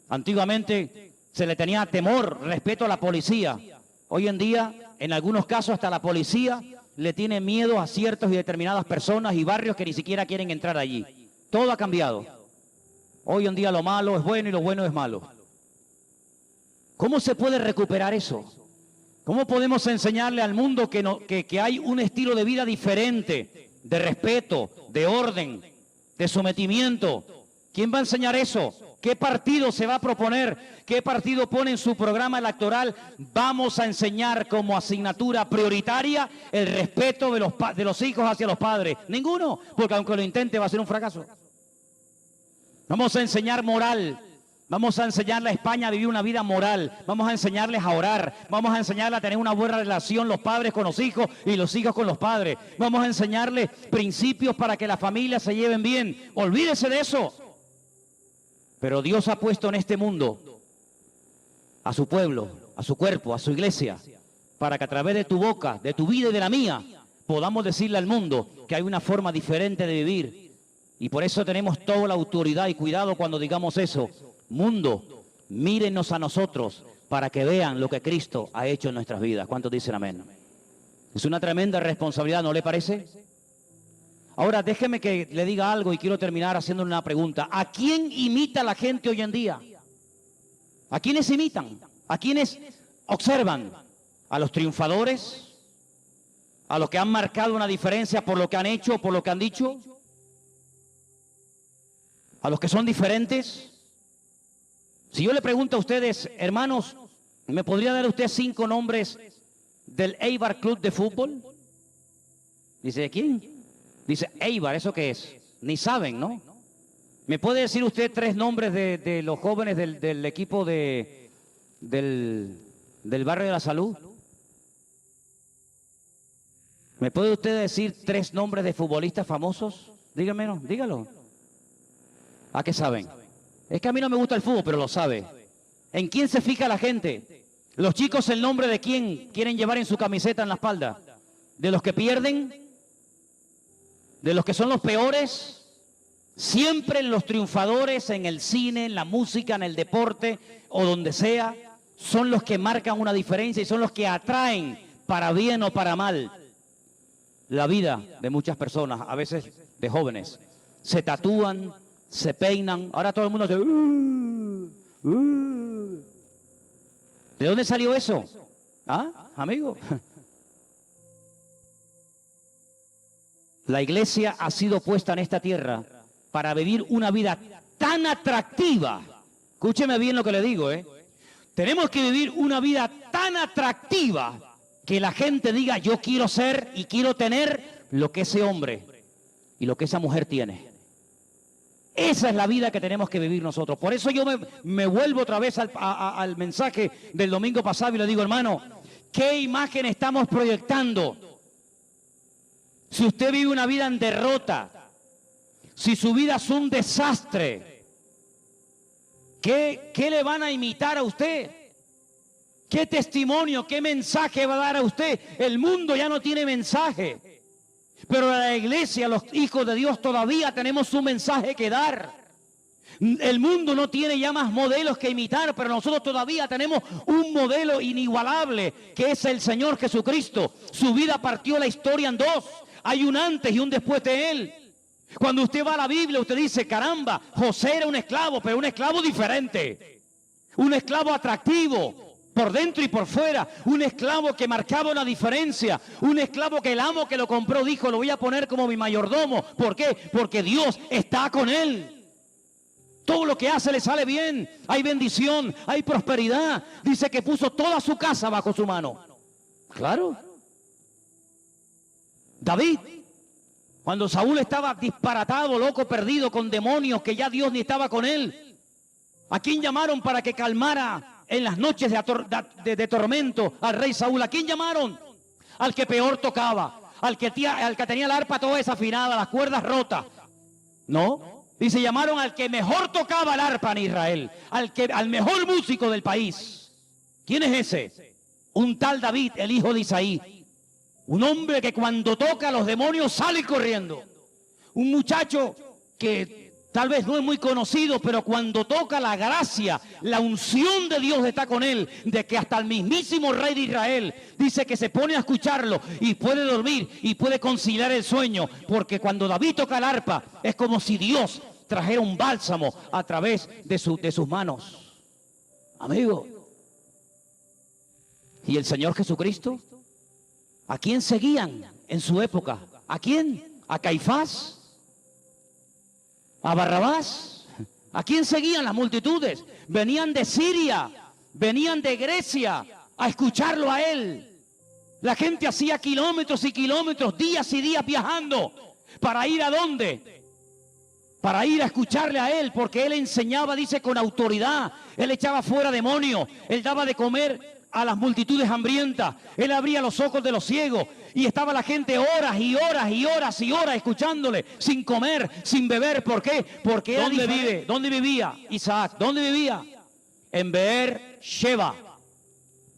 Antiguamente se le tenía temor, respeto a la policía. Hoy en día, en algunos casos, hasta la policía le tiene miedo a ciertas y determinadas personas y barrios que ni siquiera quieren entrar allí. Todo ha cambiado. Hoy en día lo malo es bueno y lo bueno es malo. ¿Cómo se puede recuperar eso? ¿Cómo podemos enseñarle al mundo que hay un estilo de vida diferente, de respeto, de orden, de sometimiento? ¿Quién va a enseñar eso? ¿Qué partido se va a proponer? ¿Qué partido pone en su programa electoral? Vamos a enseñar como asignatura prioritaria el respeto de los hijos hacia los padres. Ninguno, porque aunque lo intente va a ser un fracaso. Vamos a enseñar moral. Vamos a enseñarle a España a vivir una vida moral. Vamos a enseñarles a orar. Vamos a enseñarles a tener una buena relación los padres con los hijos y los hijos con los padres. Vamos a enseñarles principios para que las familias se lleven bien. Olvídese de eso. Pero Dios ha puesto en este mundo a su pueblo, a su cuerpo, a su iglesia, para que a través de tu boca, de tu vida y de la mía, podamos decirle al mundo que hay una forma diferente de vivir, Y por eso tenemos toda la autoridad y cuidado cuando digamos eso. Mundo, mírenos a nosotros para que vean lo que Cristo ha hecho en nuestras vidas. ¿Cuántos dicen amén? Es una tremenda responsabilidad, ¿no le parece? Ahora, déjeme que le diga algo y quiero terminar haciéndole una pregunta. ¿A quién imita la gente hoy en día? ¿A quiénes imitan? ¿A quiénes observan? ¿A los triunfadores? ¿A los que han marcado una diferencia por lo que han hecho, por lo que han dicho? ¿A los que son diferentes? Si yo le pregunto a ustedes, hermanos, ¿me podría dar usted 5 nombres del Eibar Club de Fútbol? Dice, ¿de quién? Dice, Eibar, ¿eso qué es? Ni saben, ¿no? ¿Me puede decir usted 3 nombres de los jóvenes del equipo del Barrio de la Salud? ¿Me puede usted decir 3 nombres de futbolistas famosos? Dígamelo, dígalo. ¿A qué saben? Es que a mí no me gusta el fútbol, pero lo sabe. ¿En quién se fija la gente? Los chicos, ¿el nombre de quién quieren llevar en su camiseta en la espalda? ¿De los que pierden? ¿De los que son los peores? Siempre los triunfadores en el cine, en la música, en el deporte o donde sea, son los que marcan una diferencia y son los que atraen, para bien o para mal, la vida de muchas personas, a veces de jóvenes. Se tatúan, se peinan. Ahora todo el mundo dice, ¿de dónde salió eso? ¿Ah, amigo? La iglesia ha sido puesta en esta tierra para vivir una vida tan atractiva. Escúcheme bien lo que le digo, ¿eh? Tenemos que vivir una vida tan atractiva que la gente diga, yo quiero ser y quiero tener lo que ese hombre y lo que esa mujer tiene. Esa es la vida que tenemos que vivir nosotros. Por eso yo me vuelvo otra vez al mensaje del domingo pasado y le digo, hermano, ¿qué imagen estamos proyectando? Si usted vive una vida en derrota, si su vida es un desastre, ¿qué le van a imitar a usted? ¿Qué testimonio, qué mensaje va a dar a usted? El mundo ya no tiene mensaje, pero la iglesia, los hijos de Dios, todavía tenemos un mensaje que dar. El mundo no tiene ya más modelos que imitar, pero nosotros todavía tenemos un modelo inigualable, que es el Señor Jesucristo. Su vida partió la historia en 2. Hay un antes y un después de él. Cuando usted va a la Biblia, usted dice, caramba, José era un esclavo, pero un esclavo diferente. Un esclavo atractivo, por dentro y por fuera. Un esclavo que marcaba una diferencia. Un esclavo que el amo que lo compró dijo, lo voy a poner como mi mayordomo. ¿Por qué? Porque Dios está con él. Todo lo que hace le sale bien. Hay bendición, hay prosperidad. Dice que puso toda su casa bajo su mano. Claro. David, cuando Saúl estaba disparatado, loco, perdido, con demonios, que ya Dios ni estaba con él, ¿a quién llamaron para que calmara en las noches de tormento al rey Saúl? ¿A quién llamaron? Al que peor tocaba, al que tenía la arpa toda desafinada, las cuerdas rotas. No, dice, llamaron al que mejor tocaba el arpa en Israel, al mejor músico del país. ¿Quién es ese? Un tal David, el hijo de Isaí. Un hombre que cuando toca a los demonios sale corriendo. Un muchacho que tal vez no es muy conocido, pero cuando toca la gracia, la unción de Dios está con él, de que hasta el mismísimo rey de Israel dice que se pone a escucharlo y puede dormir y puede conciliar el sueño, porque cuando David toca el arpa es como si Dios trajera un bálsamo a través de sus manos. Amigo, ¿y el Señor Jesucristo? ¿A quién seguían en su época? ¿A quién? ¿A Caifás? ¿A Barrabás? ¿A quién seguían las multitudes? Venían de Siria, venían de Grecia a escucharlo a él. La gente hacía kilómetros y kilómetros, días y días viajando. ¿Para ir a dónde? Para ir a escucharle a él, porque él enseñaba, dice, con autoridad. Él echaba fuera demonios, él daba de comer a las multitudes hambrientas, él abría los ojos de los ciegos y estaba la gente horas y horas y horas y horas escuchándole, sin comer, sin beber. ¿Por qué? Porque ¿dónde vive? ¿Dónde vivía Isaac? ¿Dónde vivía? En Beer Sheba.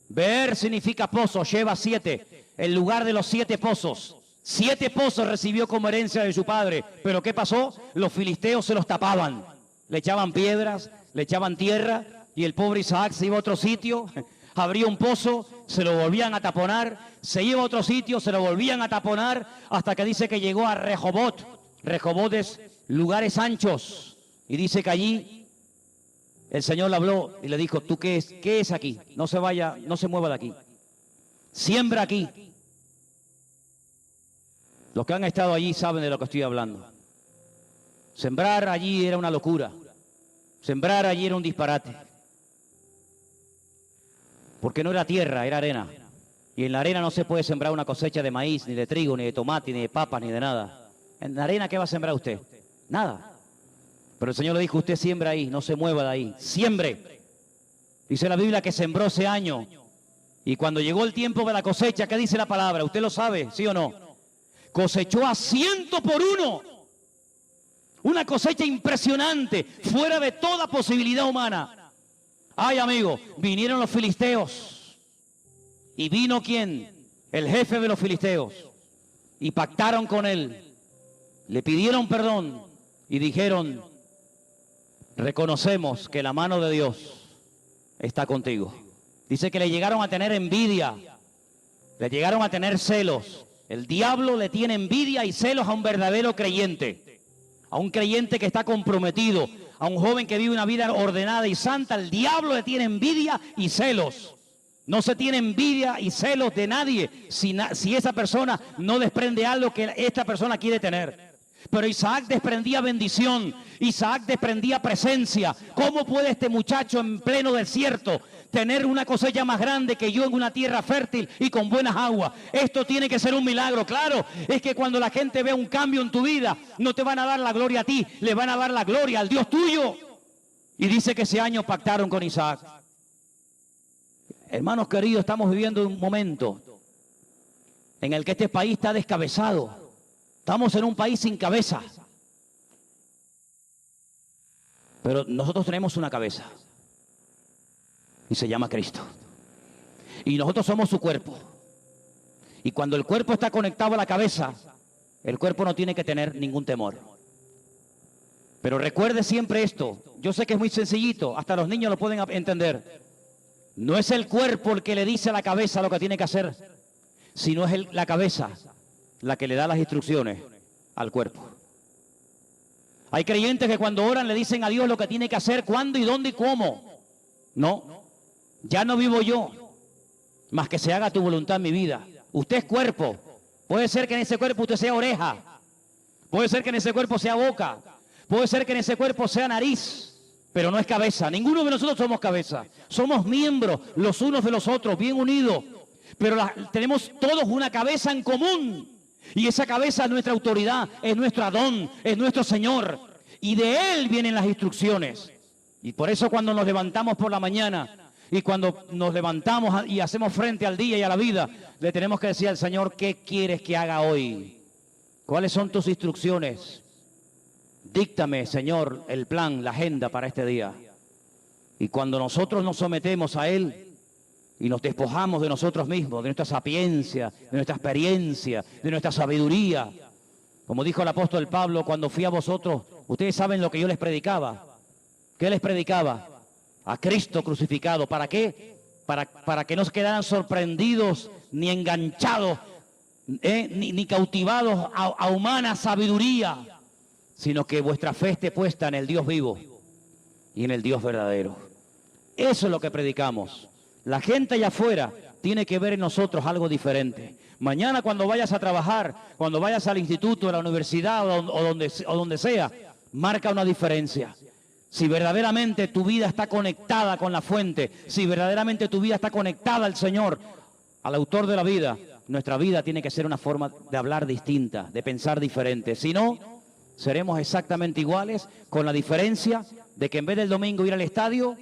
Beer significa pozo, Sheba 7, el lugar de los 7 pozos. 7 pozos recibió como herencia de su padre. Pero ¿qué pasó? Los filisteos se los tapaban. Le echaban piedras, le echaban tierra, y el pobre Isaac se iba a otro sitio, abría un pozo, se lo volvían a taponar, se iba a otro sitio, se lo volvían a taponar, hasta que dice que llegó a Rehobot. Rehobot es lugares anchos. Y dice que allí el Señor le habló y le dijo: ¿tú qué es aquí? No se vaya, no se mueva de aquí. Siembra aquí. Los que han estado allí saben de lo que estoy hablando. Sembrar allí era una locura. Sembrar allí era un disparate. Porque no era tierra, era arena. Y en la arena no se puede sembrar una cosecha de maíz, ni de trigo, ni de tomate, ni de papas, ni de nada. En la arena, ¿qué va a sembrar usted? Nada. Pero el Señor le dijo: usted siembra ahí, no se mueva de ahí. Siembre. Dice la Biblia que sembró ese año. Y cuando llegó el tiempo de la cosecha, ¿qué dice la palabra? ¿Usted lo sabe, sí o no? Cosechó a 100 por 1. Una cosecha impresionante, fuera de toda posibilidad humana. Ay, amigo, vinieron los filisteos. ¿Y vino quién? El jefe de los filisteos. Y pactaron con él. Le pidieron perdón y dijeron: reconocemos que la mano de Dios está contigo. Dice que le llegaron a tener envidia, le llegaron a tener celos. El diablo le tiene envidia y celos a un verdadero creyente, a un creyente que está comprometido, a un joven que vive una vida ordenada y santa. El diablo le tiene envidia y celos. No se tiene envidia y celos de nadie si esa persona no desprende algo que esta persona quiere tener. Pero Isaac desprendía bendición, Isaac desprendía presencia. ¿Cómo puede este muchacho en pleno desierto tener una cosecha más grande que yo en una tierra fértil y con buenas aguas? Esto tiene que ser un milagro. Claro, es que cuando la gente vea un cambio en tu vida, no te van a dar la gloria a ti, le van a dar la gloria al Dios tuyo. Y dice que ese año pactaron con Isaac. Hermanos queridos, estamos viviendo un momento en el que este país está descabezado. Estamos en un país sin cabeza. Pero nosotros tenemos una cabeza. Y se llama Cristo. Y nosotros somos su cuerpo. Y cuando el cuerpo está conectado a la cabeza, el cuerpo no tiene que tener ningún temor. Pero recuerde siempre esto. Yo sé que es muy sencillito. Hasta los niños lo pueden entender. No es el cuerpo el que le dice a la cabeza lo que tiene que hacer, sino es la cabeza la que le da las instrucciones al cuerpo. Hay creyentes que cuando oran le dicen a Dios lo que tiene que hacer, cuándo y dónde y cómo. No, ya no vivo yo, más que se haga tu voluntad en mi vida. Usted es cuerpo. Puede ser que en ese cuerpo usted sea oreja. Puede ser que en ese cuerpo sea boca. Puede ser que en ese cuerpo sea nariz. Pero no es cabeza. Ninguno de nosotros somos cabeza. Somos miembros los unos de los otros, bien unidos. Pero tenemos todos una cabeza en común. Y esa cabeza es nuestra autoridad, es nuestro Adón, es nuestro Señor. Y de Él vienen las instrucciones. Y por eso cuando nos levantamos por la mañana y cuando nos levantamos y hacemos frente al día y a la vida, le tenemos que decir al Señor: ¿qué quieres que haga hoy? ¿Cuáles son tus instrucciones? Díctame, Señor, el plan, la agenda para este día. Y cuando nosotros nos sometemos a Él y nos despojamos de nosotros mismos, de nuestra sapiencia, de nuestra experiencia, de nuestra sabiduría, como dijo el apóstol Pablo: cuando fui a vosotros, ustedes saben lo que yo les predicaba. ¿Qué les predicaba? A Cristo crucificado. ¿Para qué? Para que no se quedaran sorprendidos ni enganchados, ni cautivados a humana sabiduría, sino que vuestra fe esté puesta en el Dios vivo y en el Dios verdadero. Eso es lo que predicamos. La gente allá afuera tiene que ver en nosotros algo diferente. Mañana cuando vayas a trabajar, cuando vayas al instituto, a la universidad o donde sea, marca una diferencia. Si verdaderamente tu vida está conectada con la fuente, si verdaderamente tu vida está conectada al Señor, al autor de la vida, nuestra vida tiene que ser una forma de hablar distinta, de pensar diferente. Si no, seremos exactamente iguales, con la diferencia de que en vez del domingo ir al estadio,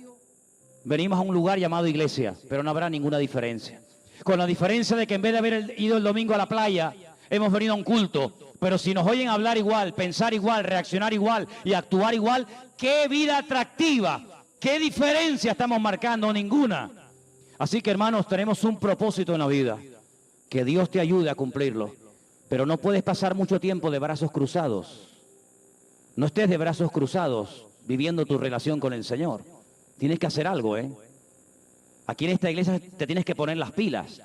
venimos a un lugar llamado iglesia, pero no habrá ninguna diferencia. Con la diferencia de que en vez de haber ido el domingo a la playa, hemos venido a un culto. Pero si nos oyen hablar igual, pensar igual, reaccionar igual y actuar igual, ¡qué vida atractiva! ¿Qué diferencia estamos marcando? Ninguna. Así que, hermanos, tenemos un propósito en la vida. Que Dios te ayude a cumplirlo. Pero no puedes pasar mucho tiempo de brazos cruzados. No estés de brazos cruzados viviendo tu relación con el Señor. Tienes que hacer algo, ¿eh? Aquí en esta iglesia te tienes que poner las pilas.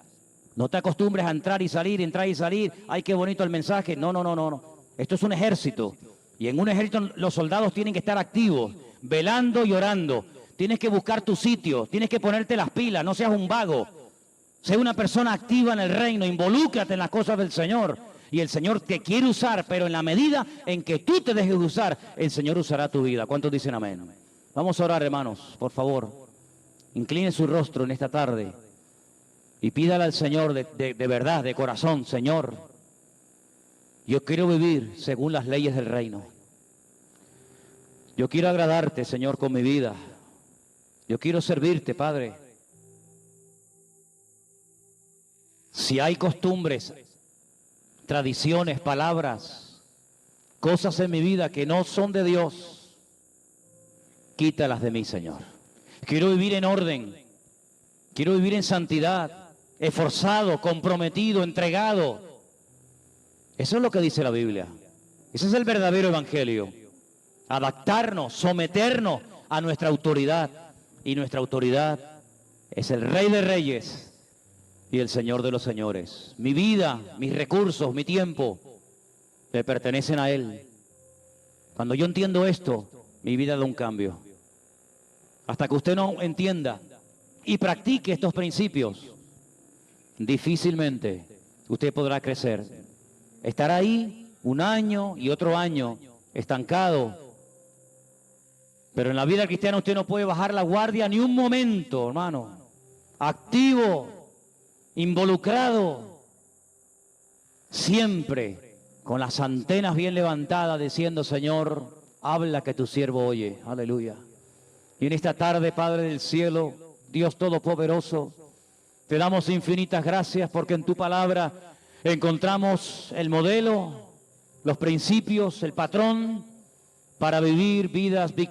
No te acostumbres a entrar y salir, entrar y salir. Ay, qué bonito el mensaje. No, no, no, no, no. Esto es un ejército. Y en un ejército los soldados tienen que estar activos, velando y orando. Tienes que buscar tu sitio, tienes que ponerte las pilas, no seas un vago. Sé una persona activa en el reino, involúcrate en las cosas del Señor. Y el Señor te quiere usar, pero en la medida en que tú te dejes usar, el Señor usará tu vida. ¿Cuántos dicen amén? Vamos a orar, hermanos, por favor. Incline su rostro en esta tarde y pídale al Señor de verdad, de corazón: Señor, yo quiero vivir según las leyes del reino. Yo quiero agradarte, Señor, con mi vida. Yo quiero servirte, Padre. Si hay costumbres, tradiciones, palabras, cosas en mi vida que no son de Dios, quítalas de mí, Señor. Quiero vivir en orden, quiero vivir en santidad, esforzado, comprometido, entregado. Eso es lo que dice la Biblia. Ese es el verdadero evangelio. Adaptarnos, someternos a nuestra autoridad. Y nuestra autoridad es el Rey de Reyes y el Señor de los Señores. Mi vida, mis recursos, mi tiempo, le pertenecen a Él. Cuando yo entiendo esto, mi vida da un cambio. Hasta que usted no entienda y practique estos principios, difícilmente usted podrá crecer. Estará ahí un año y otro año estancado. Pero en la vida cristiana usted no puede bajar la guardia ni un momento, hermano. Activo, involucrado, siempre con las antenas bien levantadas, diciendo: Señor, habla que tu siervo oye. Aleluya. Y en esta tarde, Padre del cielo, Dios Todopoderoso, te damos infinitas gracias porque en tu palabra encontramos el modelo, los principios, el patrón para vivir vidas victoriosas.